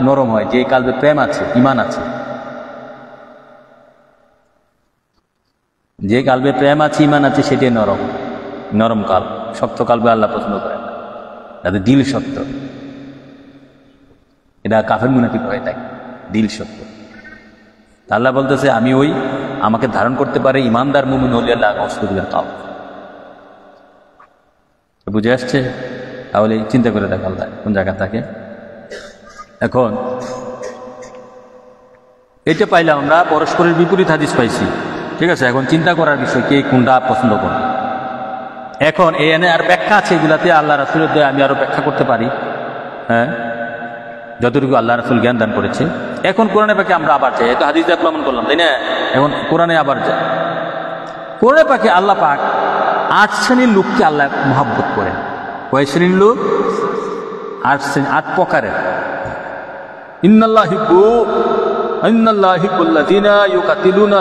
নরম হয়? যে কালবে প্রেম আছে, ইমান আছে। যে কালবে প্রেম আছে, ইমান আছে, সেটাই নরম, নরম কাল। শক্ত কালবে আল্লাহ পছন্দ করেন না, তাদের দিল শক্ত। এটা কাফের মুনাফিক হয়ে থাকে, দিল শক্ত। আল্লাহ বলতেছে, আমি ওই আমাকে ধারণ করতে পারে ইমানদার মুমিন ওলি আল্লাহ মুসলিমের কাল। বুঝে আসছে? তাহলে চিন্তা করে দেখ আল্লাহ কোন জায়গা থাকে। এখন এটা পাইলাম আমরা, পরস্পরের বিপরীত হাদিস পাইছি, ঠিক আছে। এখন চিন্তা করার বিষয়, কে কোনটা পছন্দ করবে। এখন এই এনে আর ব্যাখ্যা আছে, এগুলাতে আল্লাহ রাসূলের দয়া আমি আরো ব্যাখ্যা করতে পারি, হ্যাঁ, যতটুকু আল্লাহ রাসূল জ্ঞান দান করেছে। এখন কোরআনে পাকে আমরা আবার যাই, এটা হাদিস দিয়ে প্রমাণ করলাম, তাই না? এখন কোরআনে আবার যাই। কোরআনে পাকে আল্লাহ পাক 8 শ্রেণীর লোককে আল্লাহ মহব্বত করেন। কয় শ্রেণীর লোক? 8 শ্রেণী, 8 প্রকারের। ইন্নাল্লাহা ইউহিব্বুল্লাযীনা ইউকাতিলুনা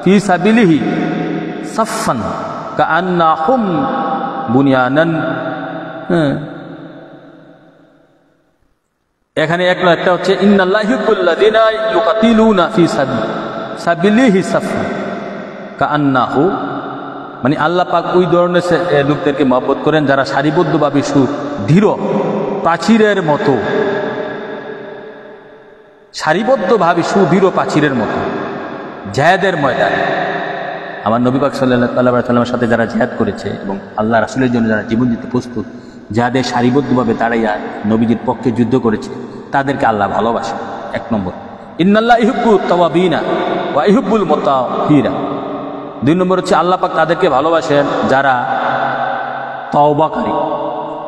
ফি সাবিলিহি সাফফান কাআন্নাহুম বুনিয়ানান। এখানে একটা হচ্ছে ইন্নাল্লাহা ইউহিব্বুল্লাযীনা ইউকাতিলুনা ফি সাবিলিহি সাফফান কাআন্নাহু, মানে আল্লাহ পাক ওই ধরনের লোকদেরকে মহব্বত করেন যারা সারিবদ্ধভাবে সুদৃঢ় প্রাচীরের মতো, সারিবদ্ধভাবে সুদৃঢ় প্রাচীরের মতো জিহাদের ময়দানে। আমার নবী পাক সাল্লাল্লাহু আলাইহি ওয়াসাল্লামের সাথে যারা জিহাদ করেছে এবং আল্লাহ রাসূলের জন্য যারা জীবন দিতে প্রস্তুত, যাদের সারিবদ্ধভাবে দাঁড়াইয়া নবীজির পক্ষে যুদ্ধ করেছে, তাদেরকে আল্লাহ ভালোবাসে। 1 নম্বর, ইন্নাল্লাহা ইউহিব্বুত তাওয়াবিনা ওয়া ইউহিব্বুল মুতাতাহিরা। 2 নম্বর হচ্ছে আল্লাহ পাক তাদেরকে ভালোবাসেন যারা তওবাকারী,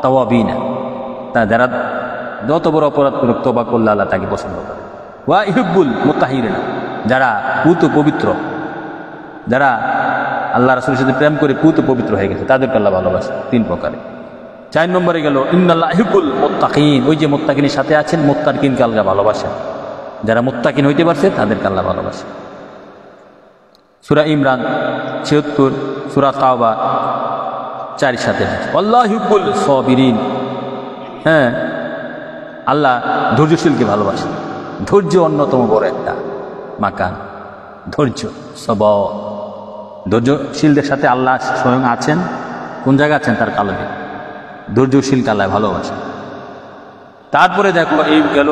তাওয়াবিনা, যারা যত বড় অপরাধ করুক তওবা করলে আল্লাহ তাকে পছন্দ করে। ওয়া ইউহিব্বুল মুতাতাহিরিনা, যারা পুত পবিত্র, যারা আল্লাহ রাসূলের সাথে প্রেম করে পুত পবিত্র হয়ে গেছে, তাদেরকে আল্লাহ ভালোবাসে 3 প্রকারে। 4 নম্বরে গেল ইন্নাল্লাহ ইউহিব্বুল মুত্তাকিন, ওই যে মুত্তাকিনের সাথে আছেন, মুত্তাকিনকে আল্লাহ ভালোবাসেন। যারা মুত্তাকিন হইতে পারছে তাদেরকে আল্লাহ ভালোবাসে। সূরা ইমরান 76, সূরা তাওবা 4 সাথে আল্লাহু ইউহিব্বুল সাবিরিন। হ্যাঁ, আল্লাহ ধৈর্যশীলকে ভালোবাসেন। ধৈর্য অন্যতম বড় একটা মাকান, ধৈর্য সবর। ধৈর্যশীলদের সাথে আল্লাহ স্বয়ং আছেন। কোন জায়গায় আছেন? তার কালবে। ধৈর্যশীলকে আল্লাহ ভালোবাসেন। তারপরে দেখো, এই গেল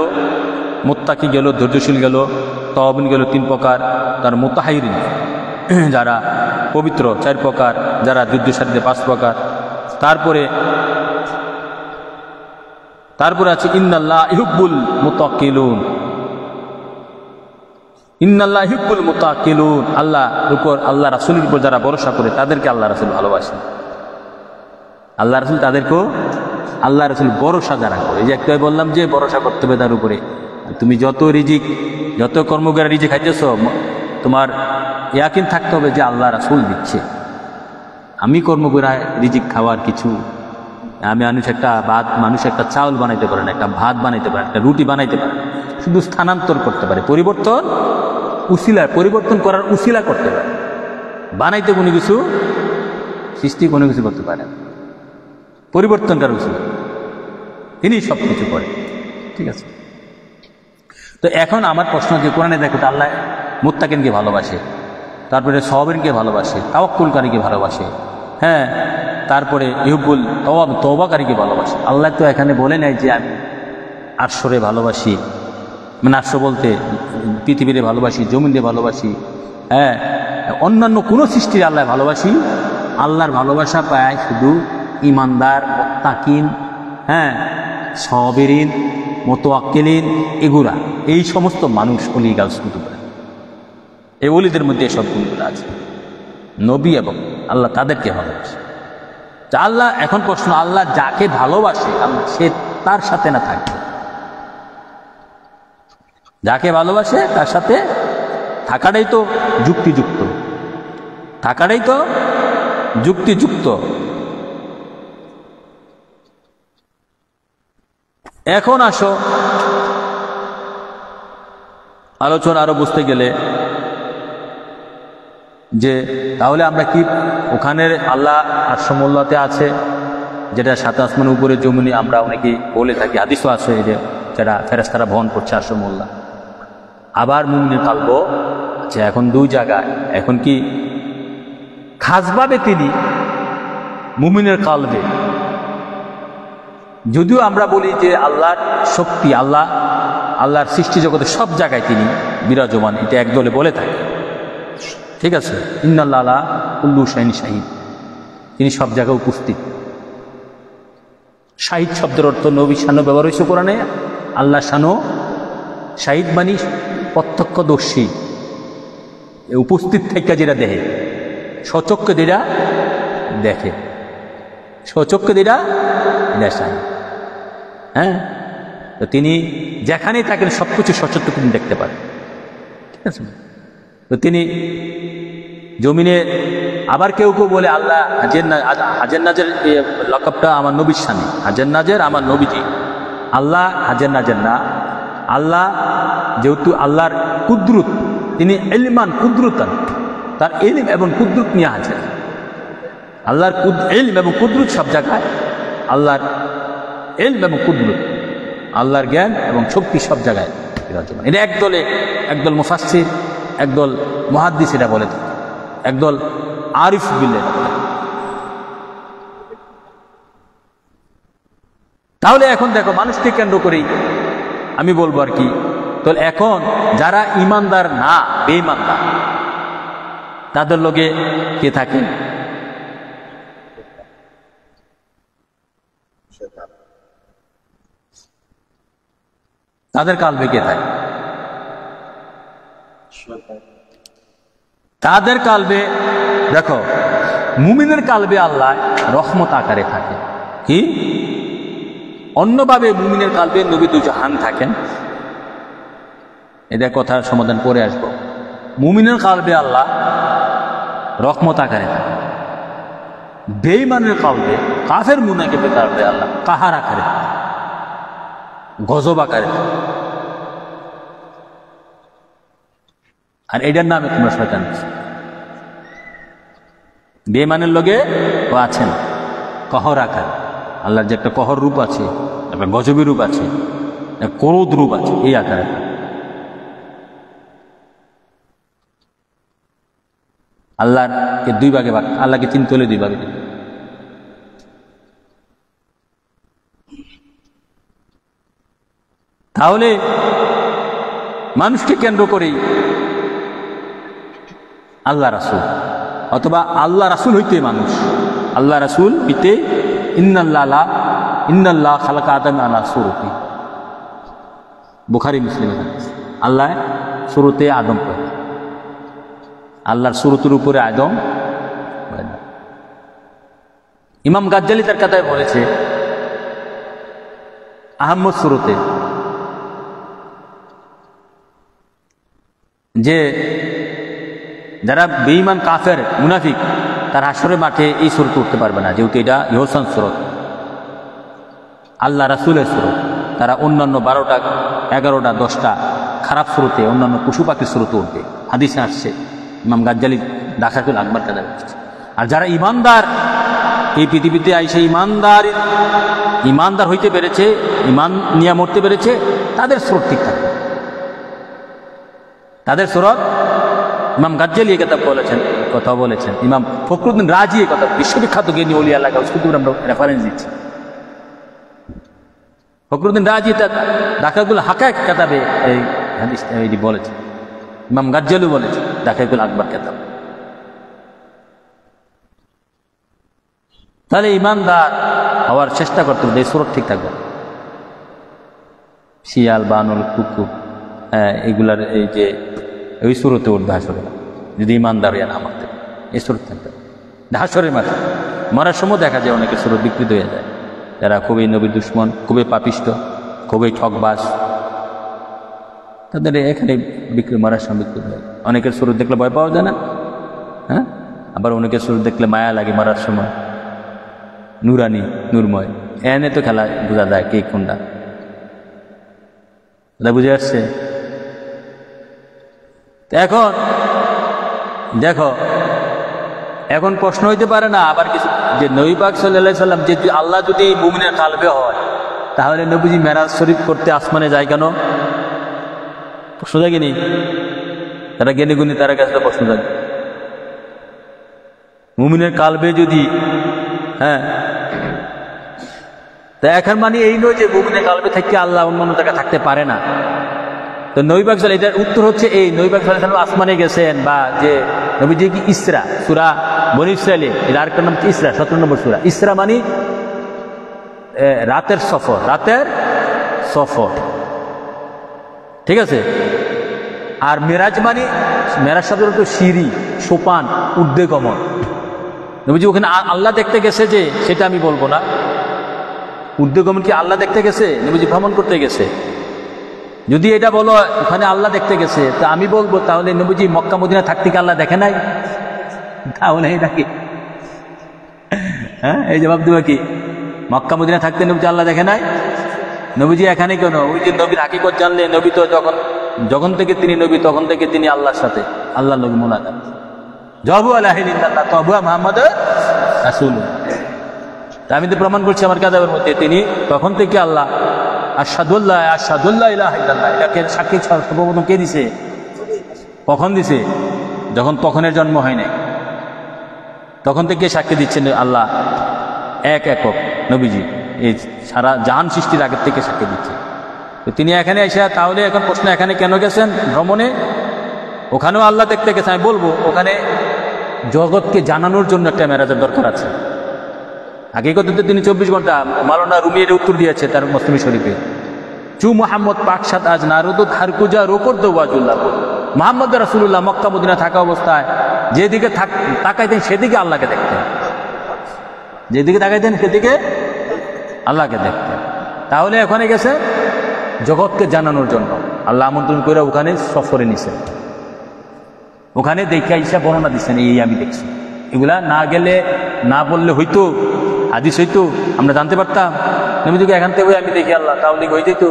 মুত্তাকি গেল, ধৈর্যশীল গেল, তাওয়াবিন গেল 3 প্রকার, তার মুতাহাইরিন যারা পবিত্র 4 প্রকার, যারা যুদ্ধসারীতে 5 প্রকার। তারপরে আছে ইন্নাল্লাহ ইউহিব্বুল মুতাক্কিলুন। ইন্নাল্লাহ ইউহিব্বুল মুতাক্কিলুন, আল্লাহ রাসূলের উপর যারা ভরসা করে তাদেরকে আল্লাহ রাসূল ভালোবাসেন। আল্লাহ রাসূল তাদেরকেও, আল্লাহ রাসূল ভরসা যারা করে, এই যে একটু বললাম যে ভরসা করতে হবে তার উপরে। তুমি যত কর্মকরা রিজিক খাইতেছ, তোমার ইয়াকিন থাকতে হবে যে আল্লাহ রাসূল দিচ্ছে। আমি কর্মকরা রিজিক খাওয়ার কিছু, মানুষ একটা চাউল বানাইতে পারে না, একটা ভাত বানাইতে পারে, একটা রুটি বানাইতে পারে, শুধু স্থানান্তর করতে পারে, পরিবর্তন করার উসিলা করতে পারে। বানাইতে কোনো কিছু, সৃষ্টি কোনো কিছু করতে পারে না, পরিবর্তনকার উসিলা তিনি সব কিছু করে। ঠিক আছে, তো এখন আমার প্রশ্ন যে কোরআনে দেখো তো আল্লাহ মুত্তাকিনকে ভালোবাসে, তারপরে সাবিরকে ভালোবাসে, তাওয়াক্কুলকারীকে ভালোবাসে। হ্যাঁ, তারপরে ইউহিব্বুল তওবাকারীকে ভালোবাসে। আল্লাহ তো এখানে বলে নাই যে আমি আরশরে ভালোবাসি, মানে আরশ বলতে পৃথিবীরে ভালোবাসি, জমিনে ভালোবাসি, হ্যাঁ অন্যান্য কোনো সৃষ্টির আল্লাহ ভালোবাসি। আল্লাহর ভালোবাসা পায় শুধু ইমানদার, মুত্তাকিন, হ্যাঁ সাবিরিন, মুতাওয়াক্কিলিন, এগুলা এই সমস্ত মানুষ ওলি গাউস কুতুব, এই ওলিদের মধ্যে এসব গুণগুলো আছে। নবী এবং আল্লাহ তাদেরকে ভালোবাসে। আল্লাহ, এখন প্রশ্ন, আল্লাহ যাকে ভালোবাসে আল্লাহ সে তার সাথে না থাকবে, যাকে ভালোবাসে তার সাথে থাকাটাই তো যুক্তিযুক্ত, থাকাটাই তো যুক্তিযুক্ত। এখন আসো আলোচনা আরো বুঝতে গেলে যে তাহলে আমরা কি ওখানের আল্লাহ আরশমুল্লাতে আছে, যেটা 7 আসমানের উপরে জমিনে আমরা অনেকেই বলে থাকি, হাদিসও আছে যেটা ফেরেশতারা বহন করছে আরশমুল্লাহ। আবার মুমিনের কালব আছে এখন 2 জায়গায়। এখন কি খাসভাবে তিনি মুমিনের কালবে, যদিও আমরা বলি যে আল্লাহর শক্তি, আল্লাহর সৃষ্টি জগতে সব জায়গায় তিনি বিরাজমান, এটা একদলে বলে থাকে। ঠিক আছে, ইন্নাল্লাহ আলা কুল্লু শাইইন শাহিদ, তিনি সব জায়গায় উপস্থিত। শাহিদ শব্দের অর্থ নবী শানো ব্যবহার হয়েছে কোরআনে। আল্লাহ শানো, শাহিদ মানে প্রত্যক্ষদর্শী, উপস্থিত থেকে যেটা দেখে, স্বচক্ষে যেটা দেখে, স্বচক্ষে যেটা শাহিদ। হ্যাঁ, তো তিনি যেখানেই থাকেন সবকিছু সচক্ষে তিনি দেখতে পারেন। ঠিক আছে, তো তিনি জমিনে, আবার কেউ কেউ বলে আল্লাহ হাজের নাজের লকবটা আমার নবীর সামনে, হাজের নাজের আমার নবীজি। আল্লাহ হাজের নাজের না, আল্লাহ যেহেতু আল্লাহর কুদরত, তিনি ইলমান কুদরতান, তার ইলম এবং কুদরত নিয়ে হাজের। আল্লাহর ইলম এবং কুদরত সব জায়গায়, আল্লাহর ইলম এবং কুদরত, আল্লাহর জ্ঞান এবং শক্তি সব জায়গায় বিরাজমান। এটা একদল মুফাসসির, একদল মুহাদ্দিস এটা বলে থাকে, একদল আরিফ বিল্লাহ। তাহলে এখন দেখো, মানুষকে কেন্দ্র করেই আমি বলবো আর কি, তো এখন যারা ইমানদার না, বেঈমানদার, তাদের লগে কে থাকে? তাদের কালবে কে থাকে? তাদের কালবে দেখো, মুমিনের কালবে আল্লাহ রহমত আকারে থাকে। কি অন্যভাবে মুমিনের কালবে নবী দু জাহান থাকেন, এদের কথার সমাধান পরে আসবো। মুমিনের কালবে আল্লাহ রহমত আকারে থাকে, বেঈমানের কালবে কাফের মুনাফিকের কালবে আল্লাহ কাহার আকারে গজব আকারে। আর এটার নামে তোমরা শয়তান। বেঈমানের লগে ও আছেন কহর আকার, আল্লাহর যে একটা কহর রূপ আছে, একটা গজবের রূপ আছে, ক্রোধ রূপ আছে, এই আকারে। আল্লাহকে দুই ভাগে ভাগ, আল্লাহকে তিন তলে দুই ভাগে। তাহলে মানুষকে কেন্দ্র করেই আল্লাহ রাসূল অথবা আল্লাহ রাসূল হইতে মানুষ, আল্লাহ রাসূল হইতে ইন্নাল্লাহ খালাকা আদম আলা সুরতি, বুখারী মুসলিম। আল্লাহ সুরতে আদম করে, আল্লাহর সুরতের উপরে আদম। ইমাম গাজ্জালি তার কথায় বলেছে আহম্মদ সুরতে যে যারা বেঈমান কাফের মুনাফিক তার হাসরের মাঠে এই সুরত উঠতে পারবে না, যেহেতু এটা ইহসান সুরত, আল্লাহ রাসূলের সুরত। তারা অন্যান্য 12টা 11টা 10টা খারাপ সুরতে, অন্যান্য পশু পাখির সুরতে উঠবে। হাদিসে আসছে, ইমাম গাজ্জালি দাখাতুল আকবার কাদা বলছে। আর যারা ইমানদার, এই পৃথিবীতে আইসে ইমানদার হইতে পেরেছে, ইমান নিয়ে মরতে পেরেছে, তাদের সুরত ঠিক থাকবে, তাদের সুরত। ইমাম গাজ্জালি এই কথা বলেছেন। ইমাম ফখরুদ্দিন রাজি এই কথা, বিশ্ববিখ্যাত জ্ঞানী ওলিয়া আল্লাহ, শুধু আমরা রেফারেন্স দিচ্ছি। ফখরুদ্দিন রাজি দাখাতুল হাকায়েক কিতাবে এই হাদিসটা এটি বলেছেন, ইমাম গাজ্জালি বলেছে দাখাতুল আকবার কিতাব। তাহলে ইমানদার হওয়ার চেষ্টা করতে হবে, এই সুরত ঠিক থাকবে। শিয়াল, বানর, কুকুর, এগুলার এই যে ওই সুরতে উঠবে হাসরে, যদি ইমানদার না মারতে, এই সুরত থাকবে। হাসরের মাঠে মরার সময় দেখা যায় অনেকে সুরত বিকৃত হয়ে যায়, যারা খুবই নবী দুশ্মন, খুবই পাপিষ্ট, খুবই ঠকবাজ, তাদের এখানে মরার সময় বিকৃত হয়। অনেকের সুরত দেখলে ভয় পাওয়া যায় না, হ্যাঁ, আবার অনেকের সুরত দেখলে মায়া লাগে মরার সময়, নুরানি নূরময়, এনে তো খেলা বোঝা যায় কে কোনটা, বুঝে আসছে। এখন দেখো, এখন প্রশ্ন হইতে পারে না আবার কিছু, যে নবী পাক সাল্লাল্লাহু আলাইহি সাল্লাম, যে আল্লাহ যদি মুমিনের কালবে হয়, তাহলে নবীজি মেরাজ শরীফ করতে আসমানে যায় কেন? প্রশ্ন জাগেনি? তারা জ্ঞানী গুণী, তারা কাছে প্রশ্ন জাগে। মুমিনের কালবে যদি, হ্যাঁ, তা এখন মানে এই নয় যে মুমিনের কালবে থেকে আল্লাহ অন্য জায়গায় থাকতে পারে না। তো নবী পাক সাল্লাল্লাহু আলাইহি ওয়াসাল্লাম, এটার উত্তর হচ্ছে এই, নবী পাক সাল্লাল্লাহু আলাইহি ওয়াসাল্লাম আসমানে গেছেন, বা যে নবীজি কি ইসরা, সূরা বনী ইসরাঈলে এর আরেকটা নাম কি ইসরা, 17 নম্বর সূরা। ইসরা মানে রাতের সফর, রাতের সফর, ঠিক আছে। আর মেরাজ মানে, মেরাজ শব্দের অর্থ সিঁড়ি, সোপান, ঊর্ধ্বে গমন। নবীজি ওখানে আল্লাহ দেখতে গেছে যে, সেটা আমি বলবো না। ঊর্ধ্বে গমন কি আল্লাহ দেখতে গেছে? নবীজি ভ্রমণ করতে গেছে। যদি এটা বলো ওখানে আল্লাহ দেখতে গেছে, তা আমি বলবো তাহলে নবীজি মক্কা মদিনা থাকতে কি আল্লাহ দেখে নাই? তাহলে এটা কি, হ্যাঁ, এই জবাব দেবো কি? মক্কা মদিনা থাকতে নবীজি আল্লাহ দেখে নাই? নবীজি এখানে কেন? ওই যে নবীর হাকিকত জানলে, নবী তো যখন থেকে তিনি নবী, তখন থেকে তিনি আল্লাহর সাথে, আল্লাহর নবী মোলাকাত। জবু আলাহি ইল্লাল্লাহ তবু মুহাম্মদ রাসূল। আমি তো প্রমাণ করছি আমার কাতাবের মধ্যে, তিনি তখন থেকে আল্লাহ। আশহাদুল্লাহ ইলাহা ইল্লাল্লাহ, এটাকে সাক্ষী সর্বপ্রথম কে দিছে? কখন দিছে? যখন তখনের জন্ম হয় নাই, তখন থেকে সাক্ষী দিচ্ছেন আল্লাহ এক একক। নবীজি এই সারা জাহান সৃষ্টির আগের থেকে সাক্ষী দিচ্ছে। তো তিনি এখানে এসে, তাহলে এখন প্রশ্ন, এখানে কেন গেছেন ভ্রমণে? ওখানেও আল্লাহ দেখতে গেছে। আমি বলবো ওখানে জগৎকে জানানোর জন্য একটা মেরাজের দরকার আছে। হাকিকতে তিনি 24 ঘন্টা, মাওলানা রুমি এর উত্তর দিয়েছে তার মুসলিম শরীফে, চু মোহাম্মদ পাকসাদ আজ নারুদুত হারকুজা রোকর দোয়াজুল্লাহ। মোহাম্মদ রাসূলুল্লাহ মক্কা মদিনা থাকা অবস্থায় যেদিকে তাকাইতেন সেদিকে আল্লাহকে দেখতেন, যেদিকে তাকাইতেন সেদিকে আল্লাহকে দেখতেন। তাহলে ওখানে গেছে জগৎকে জানানোর জন্য, আল্লাহ আমন্ত্রণ করে ওখানে সফরে নিছে। ওখানে দেখে ইসা বর্ণনা দিচ্ছেন, এই আমি দেখছি। এগুলা না গেলে, না বললে হইতো, হাদিস হইতো, আমরা জানতে পারতাম। নবীকে এখান থেকে আমি দেখি আল্লাহ, তাহলে হয়ে যেত,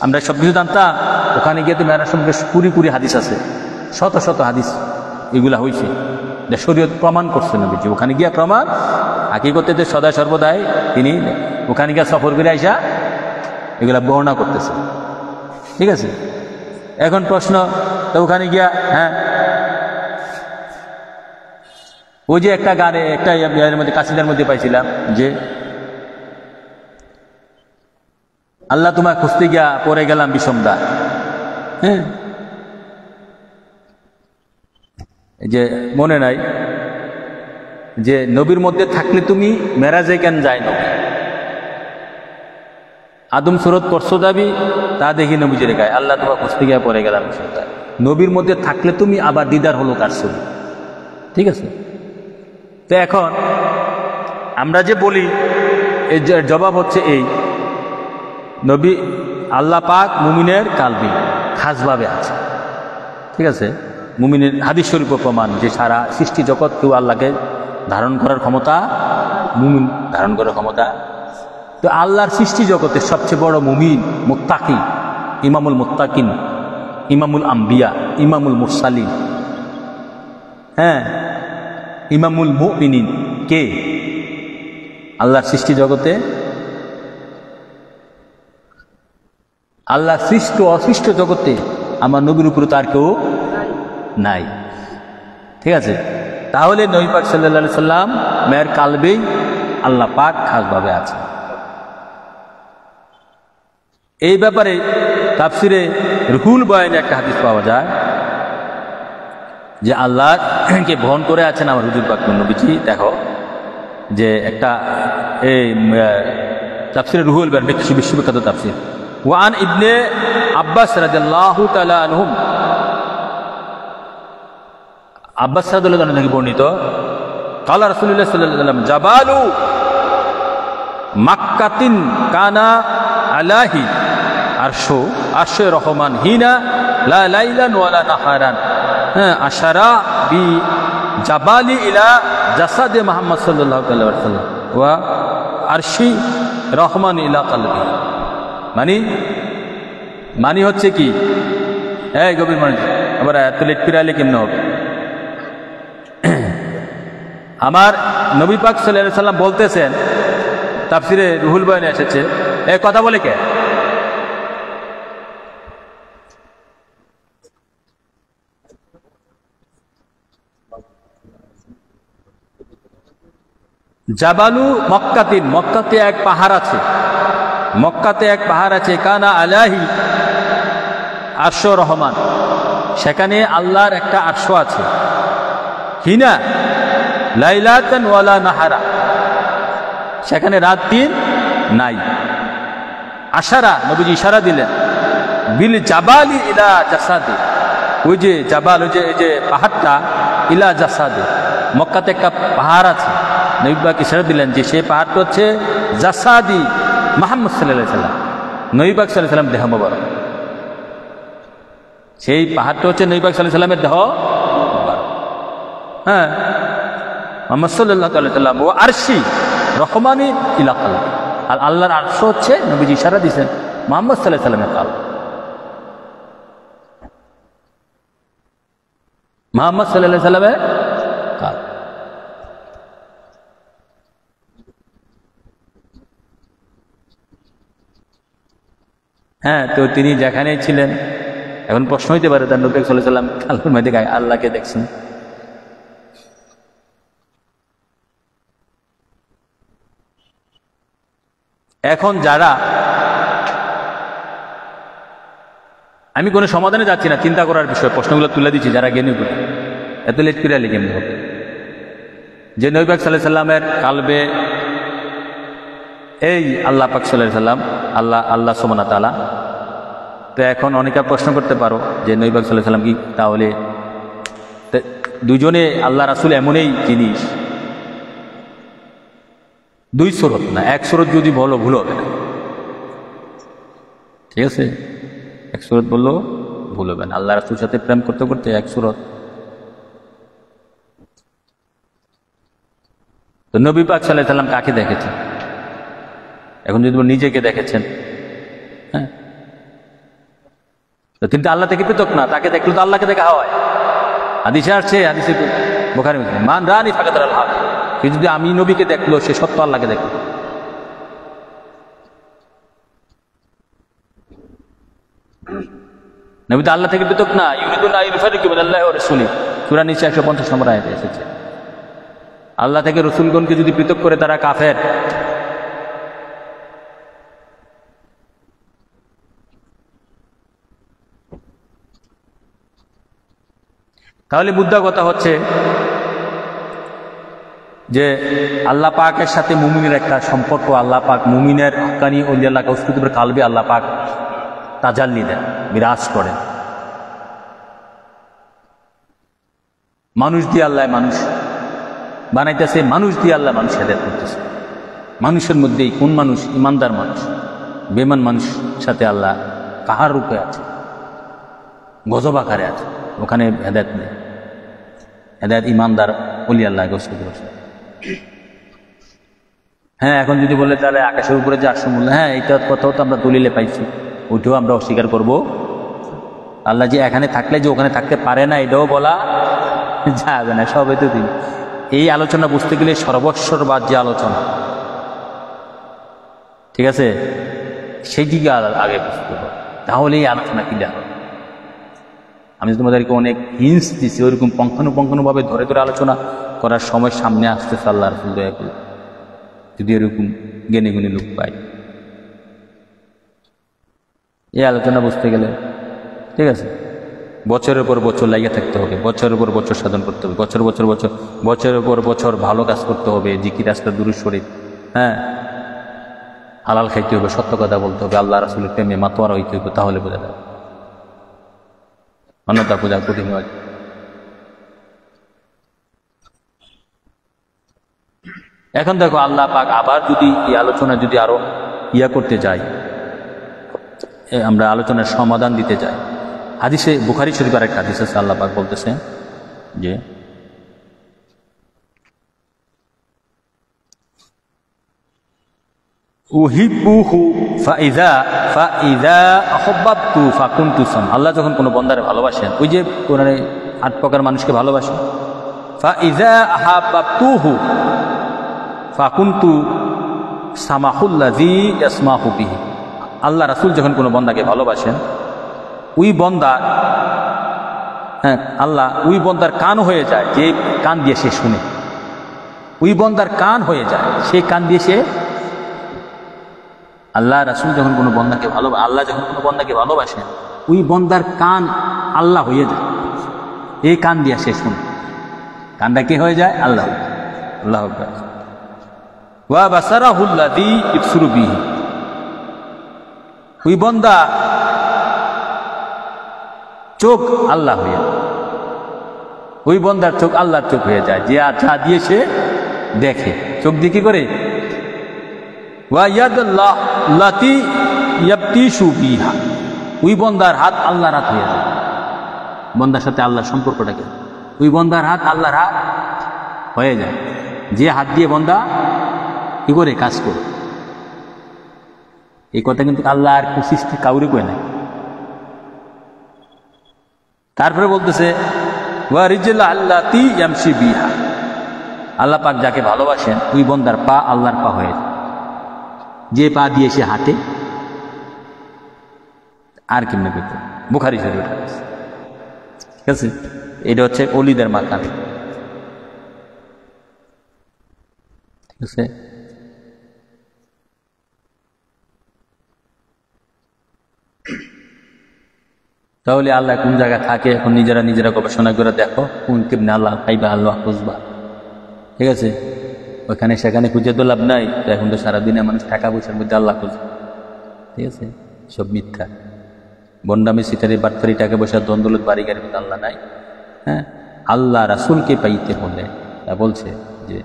আমরা সব কিছু জানতাম। ওখানে গিয়ে তো মেয়েরা সঙ্গে কুড়ি কুড়ি হাদিস আছে, শত শত হাদিস এগুলা হয়েছে, যে শরীয়ত প্রমাণ করছে নবীজি। ওখানে গিয়া প্রমাণ হাকিকতে যে সদা সর্বদাই তিনি ওখানে গিয়া সফর করে আইসা এগুলা বর্ণনা করতেছে। ঠিক আছে, এখন প্রশ্ন, তো ওখানে গিয়া হ্যাঁ ওই যে একটা গানে একটা ইয়ার মধ্যে কাসিদার মধ্যে পাইছিলাম যে আল্লাহ তোমায় খুঁজতে গিয়া পড়ে গেলাম বিষমদা। হ্যাঁ, যে মনে নাই যে নবীর মধ্যে থাকলে তুমি মেরাজে কেন যায় নবী, আদম সুরত করছো যাবি, তা দেখি নবীজির গায়ে আল্লাহ তোমায় খুঁজতে গিয়া পড়ে গেলাম বিষমদা। নবীর মধ্যে থাকলে তুমি আবার দিদার হলো কার ছবি। ঠিক আছে, তো এখন আমরা যে বলি এর জবাব হচ্ছে এই, নবী আল্লাহ পাক মুমিনের কালবি খাসভাবে আছে। ঠিক আছে, মুমিনের হাদিস শরীফ প্রমাণ যে সারা সৃষ্টি জগৎ কেউ আল্লাহকে ধারণ করার ক্ষমতা, মুমিন ধারণ করার ক্ষমতা। তো আল্লাহর সৃষ্টি জগতের সবচেয়ে বড় মুমিন মুত্তাকি, ইমামুল মুত্তাকিন, ইমামুল আম্বিয়া, ইমামুল মুরসালিন, হ্যাঁ ইমামুল মুমিনিন কে? আল্লাহর সৃষ্টি জগতে আল্লাহ সৃষ্ট অসৃষ্ট জগতে আমার নবীর উপরে তার কেউ নাই। ঠিক আছে, তাহলে নবী পাক সাল্লাল্লাহু আলাইহি সাল্লাম মেয়ের কালবেই আল্লাহ পাক খাসভাবে আছে। এই ব্যাপারে তাফসিরে রুহুল বয়ানে একটা হাদিস পাওয়া যায় যে আল্লাহকে বহন করে আছেন আমার হুজুর পাক নবীজি। দেখো যে একটা এই তাফসিরে রুহুল বয়ান বিশ্ববিখ্যাত তাফসির, ওয়ান ইবনে আব্বাস রাদিয়াল্লাহু তাআলা আনহুম, আব্বাস রাদিয়াল্লাহু তাআলা থেকে বর্ণিত, কালা রাসূলুল্লাহ সাল্লাল্লাহু আলাইহি ওয়াসাল্লাম জাবালু মাক্কাতিন কানা আলাহি আরশে রহমান হিনা লা লাইলান ওয়ালা নাহারান, হ্যাঁ আশারা বি জাবালি ইলা জাসাদে মুহাম্মদ সাল্লাল্লাহু আলাইহি ওয়াসাল্লাম ওয়া আরশি রহমান ইলা কলবি। মানে হচ্ছে কি, এই গভীর মানে আবার এত লেট ফিরাইলে কেমন হবে? আমার নবী পাক সাল্লাল্লাহু আলাইহি সাল্লাম বলতেছেন, তাফসিরে রুহুল বয়ানে এসেছে, এই কথা বলে কে? জাবালু মক্কাতিন, মক্কাতে এক পাহাড় আছে, মক্কাতে এক পাহাড় আছে, কানা আলাহি আরশ রহমান, সেখানে আল্লাহর একটা আরশ আছে, হিনা লাইলাতান ওয়ালা নাহারা, সেখানে রাত দিন নাই। আশারা, নবীজি ইশারা দিলেন, বিল জাবালি ইলা জাসাদে, ওই যে জাবাল, ওই যে পাহাড়টা, ইলা জাসাদে, মক্কাতে একটা পাহাড় আছে, নবী পাক ইশারা দিলেন যে সেই পাহাড়টা হচ্ছে জাসাদি মুহাম্মদ সাল্লাল্লাহু আলাইহি সাল্লাম, নবী পাক সাল্লাল্লাহু আলাইহি সাল্লাম দেহ মোবারক। সেই পাহাড়টা হচ্ছে নবী পাক সাল্লাল্লাহু আলাইহি সাল্লামের দেহ মোবারক। হ্যাঁ, মুহাম্মদ সাল্লাল্লাহু আলাইহি সাল্লাম ও আরশি রহমানি ইলা কলবি, আর আল্লাহর আরশ হচ্ছে, নবীজি ইশারা দিয়েছেন, মুহাম্মদ সাল্লাল্লাহু আলাইহি সাল্লামের কাল, মুহাম্মদ সাল্লাল্লাহু আলাইহি সাল্লামের কাল। হ্যাঁ, তো তিনি যেখানেই ছিলেন, এখন প্রশ্ন হইতে পারে তার নবী সাল্লাল্লাহু আলাইহি সাল্লাম কালবের মধ্যে আল্লাহকে দেখছেন। এখন যারা, আমি কোনো সমাধানে যাচ্ছি না, চিন্তা করার বিষয়, প্রশ্নগুলো তুলে দিচ্ছি, যারা জ্ঞানী করে এত লেট পিরালি কেমন হবে যে নবী পাক সাল্লাল্লাহু আলাইহি সাল্লামের কালবে এই আল্লাহ পাক সাল্লাল্লাহু আলাইহি সাল্লাম, আল্লাহ সুবহানাহু ওয়া তাআলা। তো এখন অনেকে প্রশ্ন করতে পারো যে নবী পাক সাল্লাল্লাহু আলাইহি সাল্লাম কি তাহলে দুজনে আল্লাহ রাসূল এমনই জিনিস, দুই সুরত না, এক সুরত যদি বলো ভুল হবে না। ঠিক আছে, এক সুরত বললো ভুল হবে না। আল্লাহ রাসূলের সাথে প্রেম করতে করতে এক সুরত তো নবী পাক সাল্লাল্লাহু আলাইহি সাল্লাম কাকে দেখেছেন? এখন যদি নিজেকে দেখেছেন, হ্যাঁ, তো তিনি তো আল্লাহ থেকে পৃথক না, তাকে দেখলে তো আল্লাহকে দেখা হয়। হাদিসে আসছে, হাদিসে বুখারী মুসলিম, মান রানি ফাকাদ রাল হক, সে যদি আমি নবীকে দেখলো সে সত্য আল্লাহকে দেখলো। নবী তো আল্লাহ থেকে পৃথক না। ইউরিদুনা ইউফারিকু বিনাল্লাহি ওয়া রাসূলিহি, সূরা নিসা 150 নম্বর আয়াতে এসেছে। আল্লাহ থেকে রসুলগণকে যদি পৃথক করে তারা কাফের। তাহলে মুদ্রা কথা হচ্ছে যে আল্লাহ পাকের সাথে মুমিনের একটা সম্পর্ক, আল্লাহ পাক মুমিনের হক্কানি ওলিয়াল্লাহ কাউসকুতুবের কালবে আল্লাহ পাক তাজাল্লি দেন, বিরাজ করেন। মানুষ দিয়ে আল্লাহ মানুষ বানাইতেছে, মানুষ দিয়ে আল্লাহ মানুষ হেদায়েত করতেছে। মানুষের মধ্যেই কোন মানুষ ইমানদার মানুষ, বেমান মানুষ সাথে আল্লাহ কাহার রূপে আছে, গজব আকারে আছে, ওখানে হেদায়েত নেই। হেদায়েত ইমানদার ওলি আল্লাহ কাউসকুতুবের। হ্যাঁ, এখন যদি বলে তাহলে আকাশের উপরে যে আরশ মূল্য, হ্যাঁ এইটা কথাও তো আমরা দলিলে পাইছি, ওইটাও আমরা অস্বীকার করব। আল্লাহ যে এখানে থাকলে যে ওখানে থাকতে পারে না এটাও বলা যাবে না, সবই তো তিনি। এই আলোচনা বুঝতে গেলে সর্বস্বরবাদ যে আলোচনা, ঠিক আছে, সেইটিকে আগে বুঝতে হবে, তাহলে এই আলোচনা কি দেওয়া। আমি তোমাদেরকে অনেক হিন্স দিচ্ছি, ওইরকম পঙ্খানুপঙ্খানুভাবে ধরে ধরে আলোচনা করার সময় সামনে আসতেছে। আল্লাহ রাসূল দয়া করে যদি এরকম জ্ঞানী গুণী লোক পাই, এই আলোচনা বুঝতে গেলে, ঠিক আছে, বছরের পর বছর লাগিয়ে থাকতে হবে, বছরের পর বছর সাধন করতে হবে, বছরের পর বছর ভালো কাজ করতে হবে, জিকির আজকার দুরূদ শরীফ, হ্যাঁ, হালাল খাইতে হবে, সত্য কথা বলতে হবে, আল্লাহ রাসূলের প্রেমে মাতোয়ারা হইতে হবে, তাহলে বোঝা যাবে। অন্যতা পূজা কঠিন হয়। এখন দেখো আল্লাহ পাক আবার যদি এই আলোচনা যদি আরো করতে যাই, আমরা আলোচনার সমাধান দিতে যাই, হাদিসে বুখারী শরীফের একটা হাদিস আছে, আল্লাহ পাক বলতেছেন যে উহিব্বুহু ফাইযা আহাব্বাতু ফাকুনতু সাম। আল্লাহ যখন কোনো বান্দারে ভালোবাসেন, ওই যে কোরআনে 8 প্রকার মানুষকে ভালোবাসেন, ফাইযা আহাব্বাতুহু ফাকুনতু সামাহুল্লাযী ইয়াসমাহু বিহি। আল্লাহ রাসূল যখন কোনো বান্দাকে ভালোবাসেন, ওই বান্দা, হ্যাঁ, আল্লাহ ওই বান্দার কান হয়ে যায় যে কান দিয়ে সে শুনে। ওই বান্দার কান হয়ে যায়, সেই কান দিয়ে সে, আল্লাহ রাসূল যখন কোনো বান্দাকে আল্লাহ যখন কোনো বান্দাকে ভালোবাসেন, ওই বান্দার কান আল্লাহ হয়ে যায়, এই কান দিয়ে সে শুনে। কানটা কি হয়ে যায়? আল্লাহ। আল্লাহ আকবার। ওয়া বাসারাহুল্লাযী ইবসুরু বিহি। ওই বান্দা চোখ আল্লাহ হয়ে, ওই বান্দার চোখ আল্লাহর চোখ হয়ে যায়, যে যা দিয়ে সে দেখে। চোখ দিয়ে কি করে? ওয়া ইয়াদুল্লাহি ইয়াবতিশু বিহা। ওই বান্দার হাত আল্লাহর হাত হয়ে যায়। বান্দার সাথে আল্লাহর সম্পর্কটাকে, ওই বান্দার হাত আল্লাহর হাত হয়ে যায়, যে হাত দিয়ে বান্দা কি করে কাজ করে। এই কথা কিন্তু আল্লাহ আর সৃষ্টি কাউরে কয় নাই। তারপরে বলতেছে ওয়া রিজলা আল্লাতি ইয়ামশি বিহা। আল্লাহ পাক যাকে ভালোবাসেন, ওই বান্দার পা আল্লাহর পা হয়ে যায়, যে পা দিয়ে সে হাঁটে। আর কেমনে করতে? বুখারী শরীফ, ঠিক আছে। এটা হচ্ছে ওলিদের মাকাম, ঠিক আছে। তাহলে আল্লাহ কোন জায়গায় থাকে এখন নিজেরা গবেষণা করে দেখো, কোন কেমনে আল্লাহ পাইবা, আল্লাহ খুঁজবা, ঠিক আছে। ওইখানে সেখানে খুঁজে তো লাভ নাই। তো এখন তো সারাদিনে মানুষ টাকা পয়সার মধ্যে আল্লাহ খুঁজে, ঠিক আছে। সব মিথ্যা, বন্ডামি, সিটারি, বাটফারি, টাকা পয়সা, দ্বন্দ্বলত, বাড়ি গাড়ির মধ্যে আল্লাহ নাই। হ্যাঁ, আল্লাহ রাসূলকে পাইতে হলে বলছে যে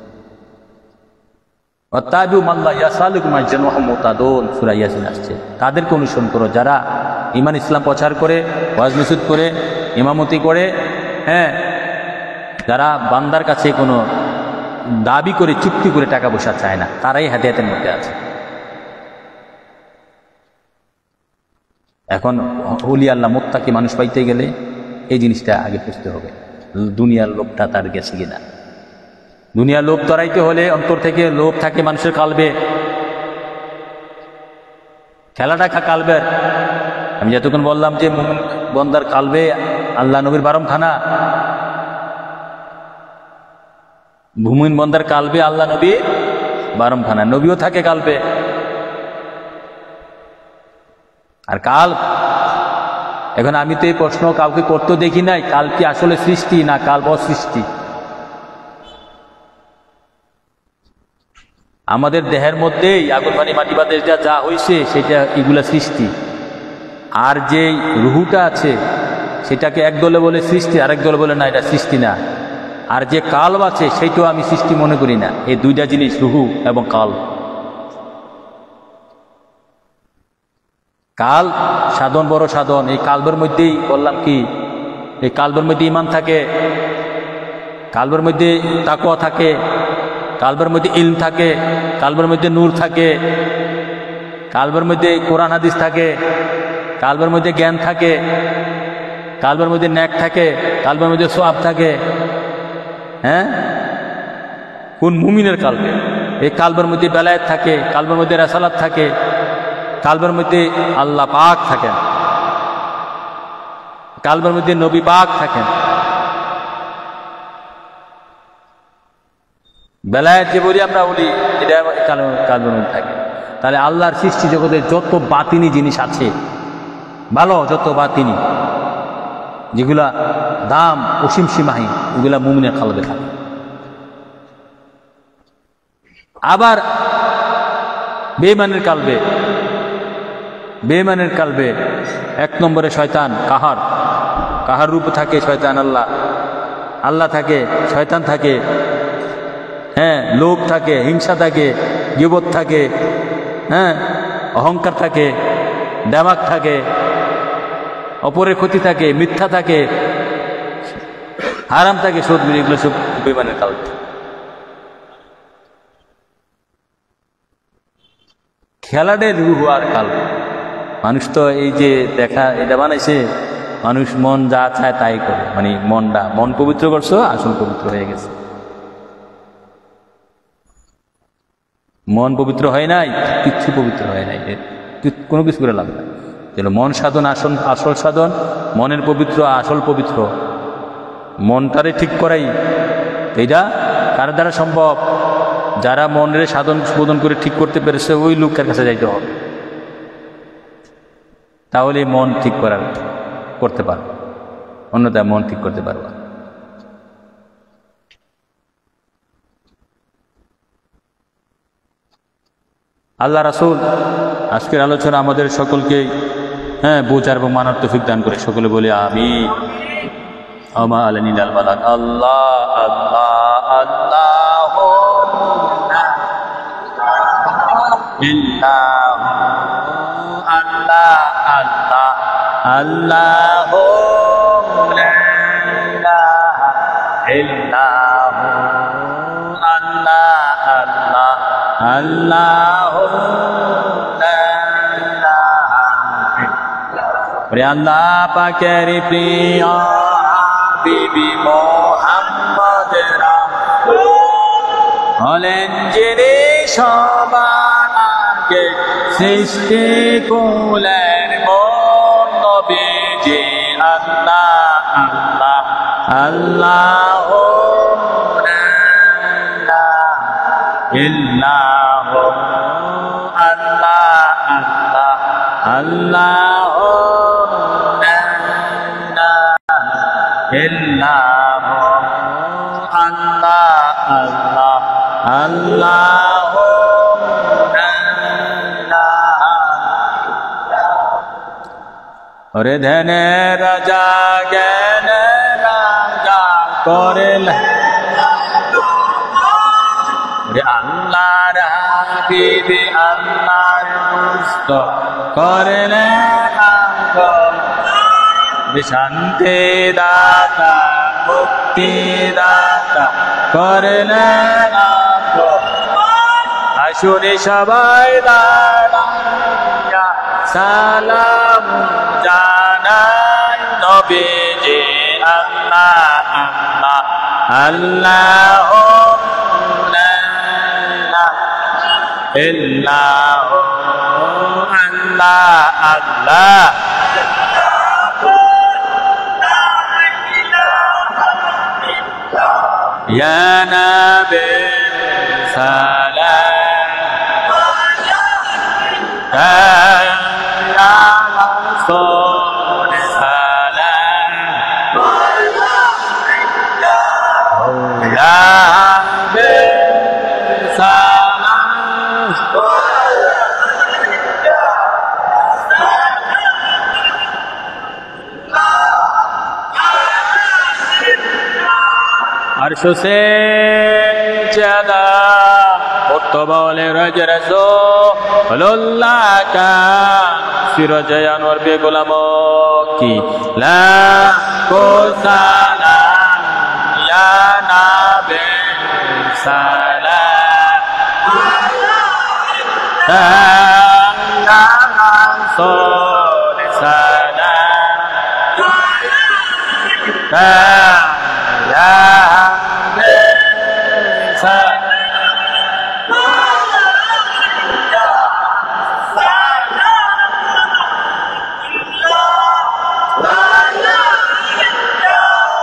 সূরা ইয়াসিন আসছে, তাদেরকে অনুসরণ করো যারা ঈমান ইসলাম প্রচার করে, ওয়াজ নসিহত করে, ইমামতি করে, হ্যাঁ, যারা বান্দার কাছে কোনো দাবি করে চুক্তি করে টাকা পয়সা চায় না, তারাই হেদায়েতের মধ্যে আছে। এখন ওলি আল্লাহ মুত্তাকি মানুষ পাইতে গেলে এই জিনিসটা আগে বুঝতে হবে, দুনিয়ার লোভটা তার গেছে কিনা। দুনিয়ার লোভ তরাইতে হলে অন্তর থেকে লোভ থাকে মানুষের কালবে, খেলাটা কালবের। আমি যতক্ষণ বললাম যে মুমিন বন্দার কালবে আল্লাহ নবীর বারমখানা, মুমিন বন্দার কালবে আল্লাহ নবী বারমখানা, নবীও থাকে কালবে। আর কাল, এখন আমি তো এই প্রশ্ন কাউকে করতে দেখি নাই, কাল কি আসলে সৃষ্টি না কাল অসৃষ্টি? আমাদের দেহের মধ্যেই আগুন পানি মাটি বাতাস যা হয়েছে সেটা এগুলা সৃষ্টি, আর যে রুহুটা আছে সেটাকে এক দলে বলে সৃষ্টি, আরেক দলে বলে না এটা সৃষ্টি না। আর যে কাল আছে সেইটাও আমি সৃষ্টি মনে করি না। এই দুইটা জিনিস, রুহু এবং কাল। কাল সাধন বড় সাধন, এই কালবের মধ্যেই বললাম কি, এই কালবের মধ্যে ঈমান থাকে, কালবের মধ্যে তাকওয়া থাকে, কালবের মধ্যে ইলম থাকে, কালবের মধ্যে নূর থাকে, কালবের মধ্যে কোরআন হাদিস থাকে, কালবের মধ্যে জ্ঞান থাকে, কালবের মধ্যে ন্যাক থাকে, কালবের মধ্যে সওয়াব থাকে। হ্যাঁ, কোন মুমিনের কালবে? এই কালবের মধ্যে বেলায়েত থাকে, কালবের মধ্যে রাসালাত থাকে, কালবের মধ্যে আল্লাহ পাক থাকেন, কালবের মধ্যে নবী পাক থাকেন। বেলায়েত যে বলি আমরা বলি, এটা কালবের মধ্যে থাকে। তাহলে আল্লাহর সৃষ্টি জগতে যত বাতিনি জিনিস আছে, ভালো যত বাতিনি যেগুলা দাম অসীম সীমাহীন, ওগুলা মুমিনের কালবে থাকে। আবার বেঈমানের কালবে, বেঈমানের কালবে এক নম্বরে শয়তান, কাহার রূপ থাকে শয়তান, আল্লাহ থাকে, শয়তান থাকে। হ্যাঁ, লোভ থাকে, হিংসা থাকে, গীবত থাকে, হ্যাঁ, অহংকার থাকে, দেমাগ থাকে, অপরের ক্ষতি থাকে, মিথ্যা থাকে, হারাম থাকে, সুদ, এগুলো সব বেঈমানের কালবে। খেলাডে রুহ আর কালবে। মানুষ তো এই যে দেখা এটা বানাইছে, মানুষ মন যা চায় তাই করে, মানে মন পবিত্র করছো, আসল পবিত্র হয়ে গেছে। মন পবিত্র হয় নাই, কিচ্ছু পবিত্র হয় নাই, কোনো কিছু করে লাভ নাই। মন সাধন আসল সাধন, মনের পবিত্র আসল পবিত্র, মনটারে ঠিক করাই। এইটা কার দ্বারা সম্ভব? যারা মনের সাধন শোধন করে ঠিক করতে পেরেছে ওই লোকের কাছে যাইতে হবে, তাহলে মন ঠিক করতে পারবে, অন্যথায় মন ঠিক করতে পারবে। আল্লাহ রাসূল আজকের আলোচনা আমাদের সকলকে বোঝার এবং মানার তৌফিক দান করে। সকলে বলে আমিন। আমা আলাইনা আল বালাগ। আল্লাহ আল্লাহ আল্লাহ ইল্লাহু আল্লাহ আল্লাহ আল্লাহু লা ইলাহা ইল্লাহু আল্লাহ আল্লাহ আল্লাহু লা ইলাহা ইল্লাল্লাহ। আল্লাহ পাকের প্রিয় হাবিবি মুহাম্মদ হলেন যিনি সবার আগে সৃষ্টি কুলের মূল নবীজি। আল্লাহ আল্লাহ আল্লাহু লা ইলাহা ইল্লাহু আল্লাহ আল্লাহ আল্লাহু লা ইলাহা ইল্লাহু আল্লাহ আল্লাহ আল্লাহু লা ইলাহা ইল্লাল্লাহ। ওরে ধ্যানে রাজা জ্ঞানে রাজা করেন আল্লাহর হাবিবি আল্লাহর দুস্ত করেন শান্তি দাতা মুক্তি দাতা করলেন আসুনি সবাই দাঁড়াইয়া সালাম জানাই নবীজি আল্লাহ আল্লাহ আল্লাহ ইল্লাহু আল্লাহ আল্লাহ ইয়া নবী সালাম ইয়া রাসূল সালাম ইয়া নবী সালাম अर्शों से ज़्यादा मुर्तबाले रजरसो अल्लाह का सिरज अनवर बेगुलामों की लाखो सलाम या नबी सलाम या रसूल सलाम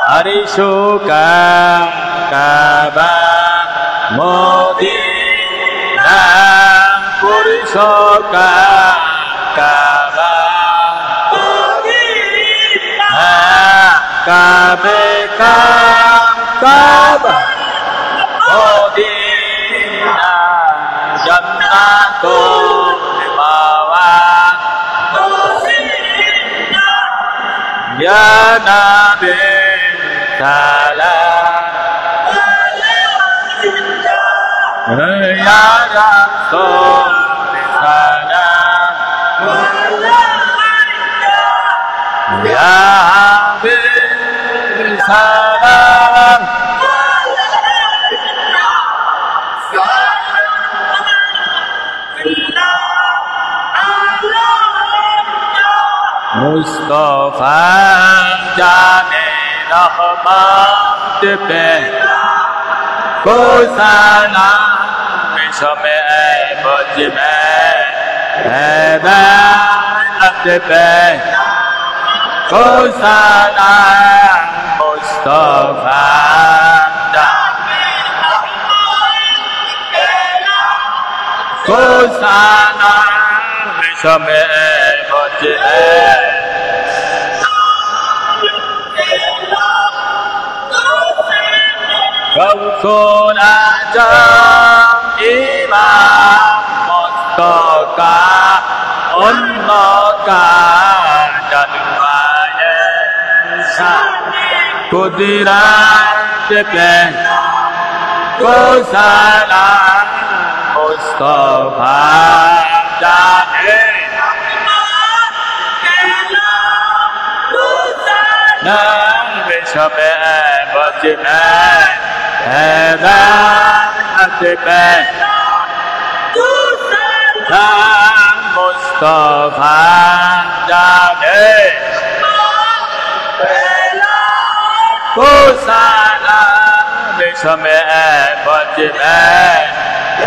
Arishu Kaaba Modina Purisho Kaaba Modina Kabe Kaaba Modina Jannatul Mawa Ya Nabi Salam Ya Rasul Salam Ya Habib Salam Mustafa Jane रहमत पे को सलाम समय बज में हैबत पे को सलाम मुस्तफा को सलाम समय बज में Gausul Azam Imam Mustaqa Unnaka Jalwaye Kudirat Pe Kusalam Mustafa Jane Nabi Shabe Bajme हैबत पे मुस्तफा जाने को सलाम समय बज में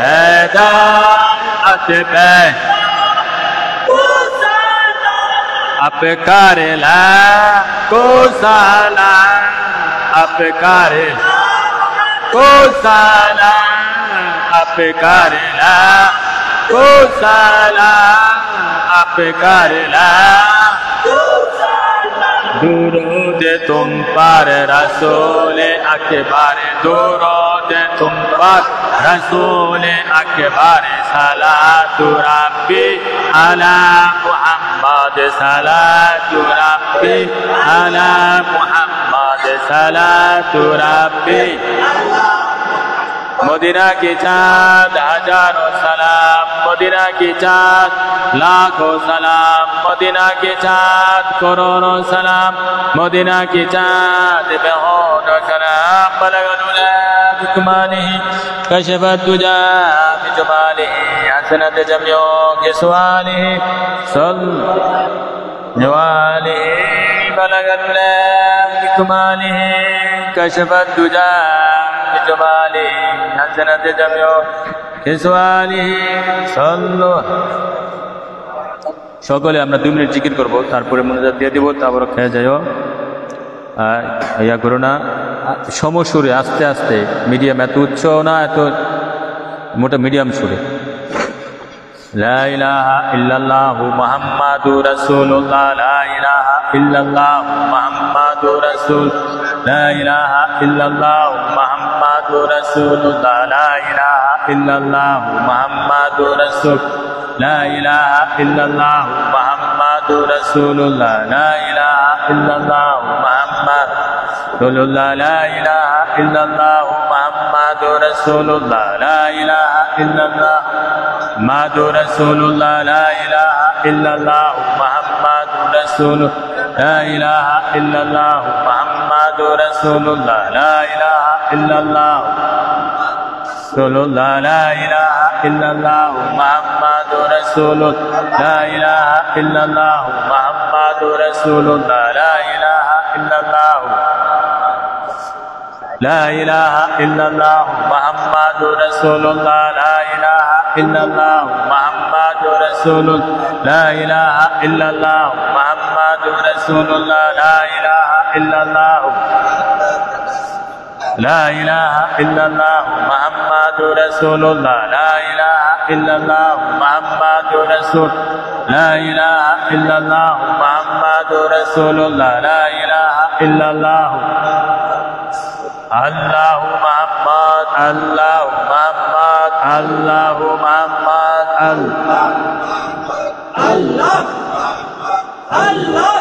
हैबत पे अब कर ला को सलाम अब कर को सलाम आप करला को सलाम आप करला दुरूद तुम पर रसूल अकबर दुरूद तुम पर रसूल अकबर सलातु रब्बी अला मुहम्मद सलातु रब्बी अला मुहम्मद सलातु रब्बी मदीना की चाँद हजारों सलाम मदीना की चाँद लाखों सलाम मदीना की चाँद करोड़ों सलाम मदीना की चाँद बेहोश सलाम बलगनुला بكماله كشف الدجى بجماله حسنت جميع كسواله صل جواله بلغ الغلام بكماله كشف الدجى بجماله حسنت جميع كسواله صلوا সকলে আমরা 2 মিনিট জিকির করব তারপরে মোনাজাত দিয়ে দেব তারপর খেয়ে যাইও ইয়া করো না সমসুরে আস্তে আস্তে মিডিয়াম এত উচ্চ না এত মোটা মিডিয়াম সুরে লা ইলাহা ইল্লাল্লাহু মুহাম্মাদুর রাসূলুল্লাহ লা ইলাহা ইল্লাল্লাহু মুহাম্মাদুর রাসূল লা ইলাহা ইল্লাল্লাহু মুহাম্মাদুর রাসূলুল্লাহ লা ইলাহা ইল্লাল্লাহু মুহাম্মাদুর রাসূল لا إله إلا الله محمد رسول الله لا إله إلا الله محمد رسول الله لا إله إلا الله محمد رسول الله لا إله إلا الله محمد رسول الله لا إله إلا الله محمد رسول لا إله إلا الله محمد رسول الله لا إله إلا الله رسول الله لا إله إلا الله محمد رسول لا إله إلا الله محمد رسول الله لا إله إلا الله لا إله إلا الله محمد رسول الله لا إله إلا الله محمد رسول لا إله إلا الله محمد رسول الله لا إله إلا الله لا إله إلا الله محمد رسول الله لا إله إلا الله محمد رسول لا إله إلا الله محمد رسول الله لا إله إلا الله الله محمد الله محمد الله محمد الله الله الله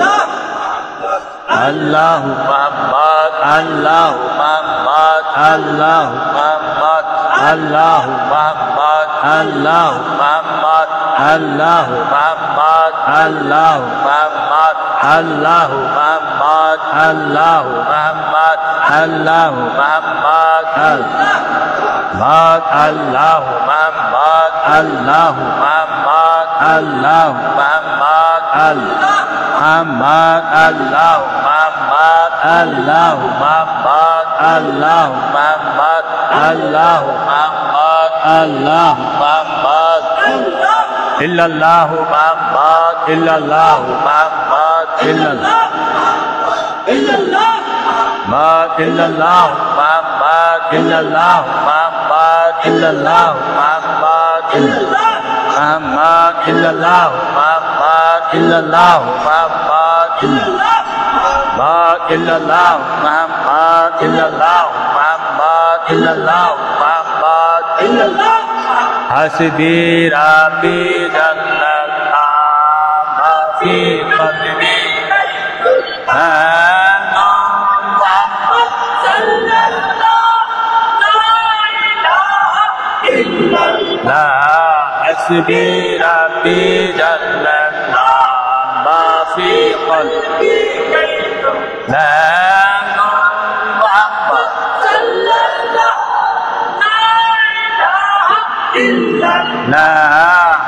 الله الله محمد الله محمد الله محمد الله محمد الله محمد الله محمد الله محمد الله محمد الله محمد الله محمد الله محمد الله محمد الله محمد محمد الله محمد الله محمد الله محمد الله محمد الله محمد إلا الله محمد إلا الله محمد إلا الله إلا الله ما إلا الله محمد إلا الله محمد إلا الله محمد إلا الله محمد إلا الله محمد إلا الله محمد إلا الله ما إلا الله محمد إلا الله محمد إلا الله محمد إلا الله حسبي ربي جل الله ما في قلبي لا حسبي ربي جل الله ما في قلبي لا محمد صلى الله لا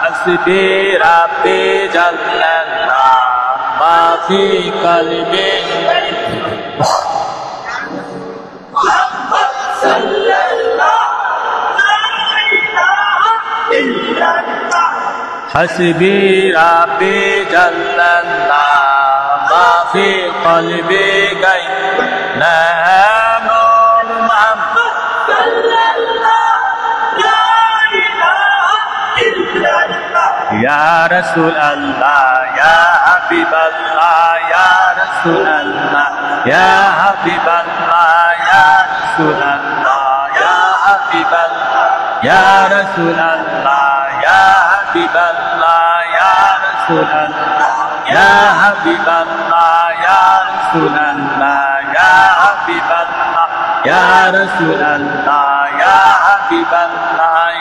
حسبي ربي جل الله ما في قلبي محمد صلى الله حسبي ربي جل الله ما في قلبي غير لا نور محمد صلى الله لا إله إلا الله يا رسول الله يا حبيب الله يا رسول الله يا حبيب الله يا رسول الله يا حبيب الله يا رسول الله يا حبيب الله يا رسول الله يا حبيب الله يا رسول الله يا حبيب الله يا رسول الله يا حبيب الله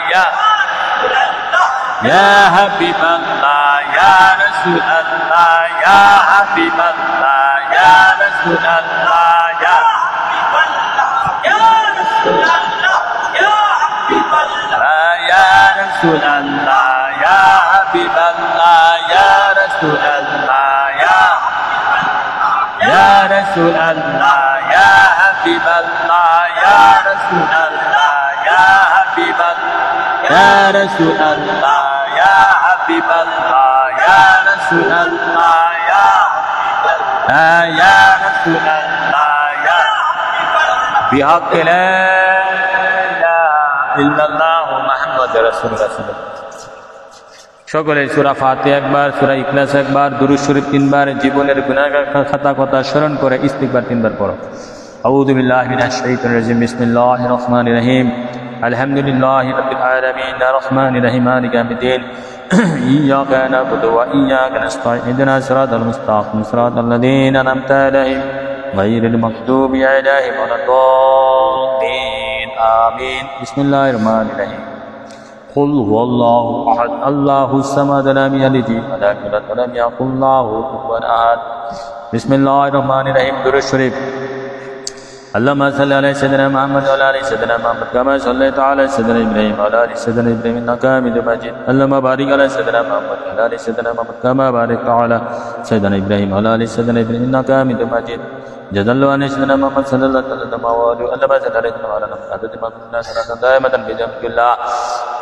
يا حبيب الله يا رسول الله يا حبيب الله يا رسول الله يا حبيب الله رسول الله يا حبيب الله يا رسول الله يا رسول الله يا حبيب الله يا رسول الله يا حبيب الله يا رسول الله يا حبيب الله يا رسول الله يا رسول الله يا بحق لا إله إلا الله محمد رسول الله সকলে সূরা ফাতিহা একবার, সূরা ইখলাস একবার, দুরূদ শরীফ তিনবার, জীবনের গুনাহগার খাতা কথা স্মরণ করে ইস্তিগফার তিনবার পড়ো। আউযু বিল্লাহি মিনাশ শাইতানির রাজিম। বিসমিল্লাহির রহমানির রহিম। আলহামদুলিল্লাহি রাব্বিল আলামিন আর রহমানির রহিম মালিকি ইয়াউমিদ্দিন। ইয়্যাকা না'বুদু ওয়া ইয়্যাকা নাস্তাঈন। ইহদিনাস সিরাতাল মুস্তাকিম সিরাতাল লাযীনা আন'আমতা আলাইহিম গায়রিল মাগদুবি আলাইহিম ওয়ালাদ-দাল্লিন। আমিন। বিসমিল্লাহির রহমানির রহিম। قل هو الله أحد الله الصمد لم يلد ولم يولد ولم يكن له كفوا أحد بسم الله الرحمن الرحيم درود شريف اللهم صل على سيدنا محمد وعلى ال سيدنا محمد كما صليت على سيدنا ابراهيم وعلى ال سيدنا ابراهيم انك حميد مجيد اللهم بارك على سيدنا محمد وعلى ال سيدنا محمد كما باركت على سيدنا ابراهيم وعلى ال سيدنا ابراهيم انك حميد مجيد جزا الله عن سيدنا محمد صلى الله عليه وسلم اللهم صل على سيدنا محمد صلاه دائمه بجنب الله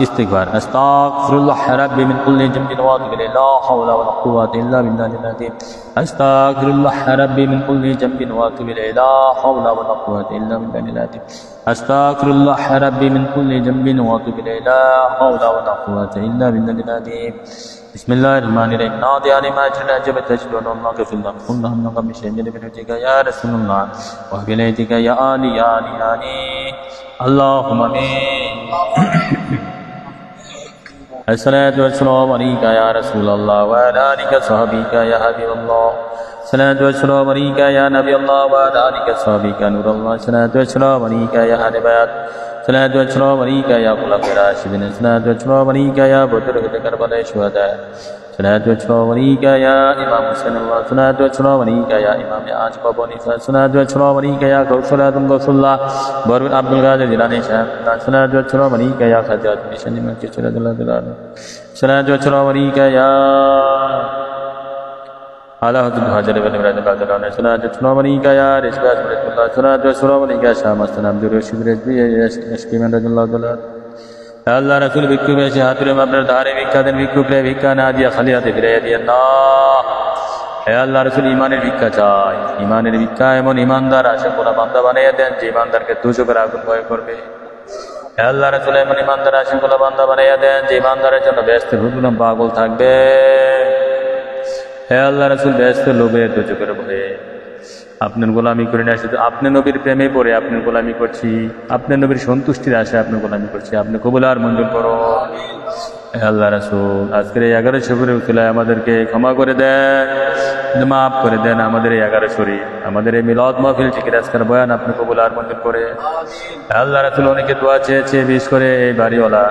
استغفار استغفر الله ربي من كل ذنب واتوب اليه لا حول ولا قوه الا بالله العظيم استغفر الله ربي من كل ذنب واتوب اليه لا حول ولا قوه الا بالله العظيم استغفر الله ربي من كل ذنب واتوب اليه لا حول ولا قوه الا بالله العظيم بسم الله الرحمن الرحيم نادي علي ما اجرنا جبت تجدون الله في الله كلهم نقم بشيء بنتك يا رسول الله وبليتك يا علي يا علي يا علي اللهم امين الصلاة والسلام عليك يا رسول الله وعلى آلك وصحبك يا حبيب الله الصلاة والسلام عليك يا نبي الله وعلى آلك وصحبك نور الله الصلاة والسلام عليك يا أهل بيت الصلاة والسلام عليك يا خلفاء الراشدين الصلاة والسلام عليك يا بدر كربلاء الشهداء الصلاة والسلام عليك يا إمام حسين الله الصلاة والسلام عليك يا إمام عاصم أبو حنيفة الصلاة والسلام عليك يا غوث الله بر عبد القادر جيلاني شيخ الصلاة والسلام عليك يا خواجة نشان مسجد الله تعالى الصلاة والسلام عليك يا على حضرت حاجر بن مراد القادر الصلاة والسلام عليك يا رزق الله الصلاة والسلام عليك يا شام السلام جوري شبرت بي يشكي من رضي الله تعالى আল্লাহ রাসূল ভিক্ষুক এসে হাতুড়ে আপনার ধারে ভিক্ষা দেন, ভিক্ষুকরে ভিক্ষা না দিয়া খালি হাতে ফিরিয়ে দিয়ে না। হে আল্লাহ রাসূল ইমানের ভিক্ষা চাই, ইমানের ভিক্ষা এমন ইমানদার আশে কোনা বান্দা বানিয়ে দেন যে ইমানদারকে দুজকের আগুন ভয় করবে। হে আল্লাহ রাসূল এমন ইমানদার আশে কোনা বান্দা বানিয়ে দেন যে ইমানদারের জন্য ব্যস্ত হুজুরম পাগল থাকবে। হে আল্লাহ রাসূল ব্যস্ত লোভে দুজকের ভয়ে আপনার গোলামি করি না, শুধু আপনি নবীর প্রেমে পড়ে আপনার গোলামি করছি, আপনার নবীর সন্তুষ্টির আশায় আপনার গোলামি করছি, আপনি কবুল আর মঞ্জুর করো। আল্লাহ রাসূল আজকের এই 1100 করে উসিলায় আমাদেরকে ক্ষমা করে দেন, মাফ করে দেন। আমাদের এই 11 শরীফ, আমাদের এই মিলাদ মাহফিল জিকির আজকের বয়ান আপনি কবুল আর মঞ্জুর করে। আল্লাহ রাসূল অনেকে দোয়া চেয়েছে, বিশেষ করে এই বাড়িওয়ালা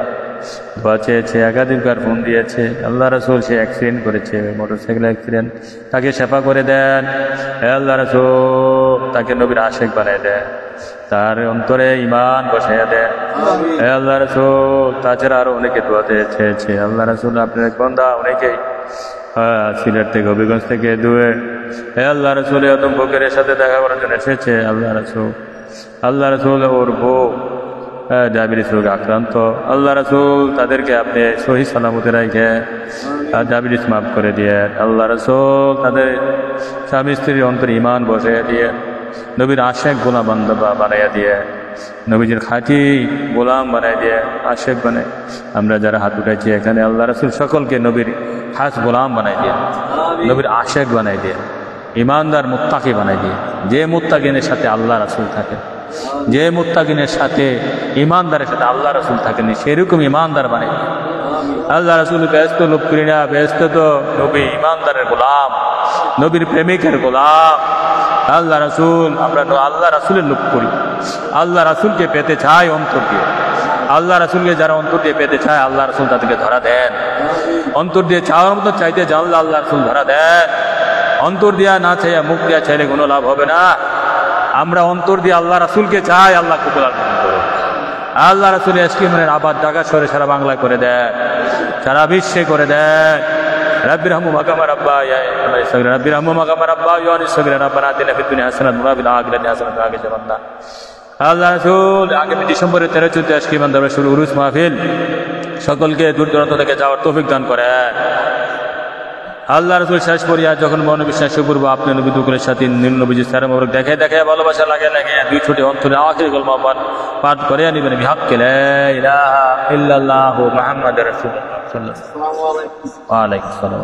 দোয়া চেয়েছে, একাধিকবার ফোন দিয়েছে। আল্লাহ রাসূল সে অ্যাক্সিডেন্ট করেছে, মোটরসাইকেল অ্যাক্সিডেন্ট, তাকে সেবা করে দেন। আল্লাহ রাসূল তাকে নবীর আশিক বানিয়ে দেন, তার অন্তরে ঈমান বসাইয়া দেন। আল্লাহ রাসূল তাছাড়া আরো অনেকে দোয়া চেয়েছে। আল্লাহ রাসূল আপনার এক বান্দা অনেকেই সিলেট থেকে, হবিগঞ্জ থেকে দুয়ে আল্লাহ রাসূল আদম বকরের সাথে দেখা করার জন্য এসেছে। আল্লাহ রাসূল ওর বউ ডায়াবেটিস রোগে আক্রান্ত। আল্লাহ রাসূল তাদেরকে আপনি সহি সালামতে রেখে ডায়াবেটিস মাফ করে দিয়ে। আল্লাহ রাসূল তাদের স্বামী স্ত্রীর অন্তরে ঈমান বসাইয়া দিয়ে, নবীর আশিক গোলাম বান্দা বানাইয়া দিয়ে, নবীজির খাঁটি গোলাম বানাই দিয়ে, আশিক বানায়। আমরা যারা হাত উঠাইছি এখানে আল্লাহ রাসূল সকলকে নবীর খাস গোলাম বানাই দিয়ে, নবীর আশিক বানাই দিয়ে, ঈমানদার মুত্তাকি বানাই দিয়ে। যে মুত্তাকিনের সাথে আল্লাহ রাসূল থাকে, যে মুত্তাকিনের সাথে ঈমানদারের সাথে আল্লাহ রাসূল থাকেন, সেরকম ঈমানদার বানাই দিয়ে। আল্লাহ রাসূল ব্যস্ত লোক করি না, ব্যস্ত তো নবী ঈমানদারের গোলাম, নবীর প্রেমিকের গোলাম। আল্লাহ রাসূল, আমরা আল্লাহ রাসূলের লোক করি, আল্লাহ রাসূলকে পেতে চাই অন্তর দিয়ে। আল্লাহ রাসূলকে যারা অন্তর দিয়ে পেতে চায় আল্লাহ রাসূল তাদেরকে ধরা দেন। অন্তর দিয়ে চাওয়ার মতো চাইতে জানলে আল্লাহ রাসূল ধরা দেন। অন্তর দিয়া না চাইয়া মুখ দিয়া চাইলে কোনো লাভ হবে না। আমরা অন্তর দিয়ে আল্লাহ রাসূলকে চাই, আল্লাহ কবুল করুন। আল্লাহ রাসূলের ইস্কিমের আবাদ ঢাকা শহরে সারা বাংলায় করে দেন, সারা বিশ্বে করে দেন। রব্বির হামহুমা কামা রাব্বায়ানি সগীরা রব্বির হামহুমা কামা রাব্বায়ানি সগীরা রব্বানা আতিনা ফিদ দুনিয়া হাসানাতান ওয়া ফিল আখিরাতি হাসানাতান ওয়া কিনা আযাবান্নার। আল্লাহ রাসূল আগামী ডিসেম্বরের 13-14 ইস্কিমান দরবার শুরু উরুস মাহফিল, সকলকে দূর দূরান্ত থেকে যাওয়ার তৌফিক দান করেন। আল্লাহ রাসূল শেষ করিয়া যখন মনোবিশ্বাস পূর্ব আপনি নবী দুকুলের সাথে নবীজি সারা মোবারক দেখে দেখে ভালোবাসা লাগে লাগে দুই ছোটে অন্তরে আখির কলমা পাঠ করে নিবেন বিহাক্কে লা ইলাহা ইল্লাল্লাহু মুহাম্মাদুর রাসূলুল্লাহ সাল্লাল্লাহু আলাইহি ওয়া আলাইকুম আসসালাম।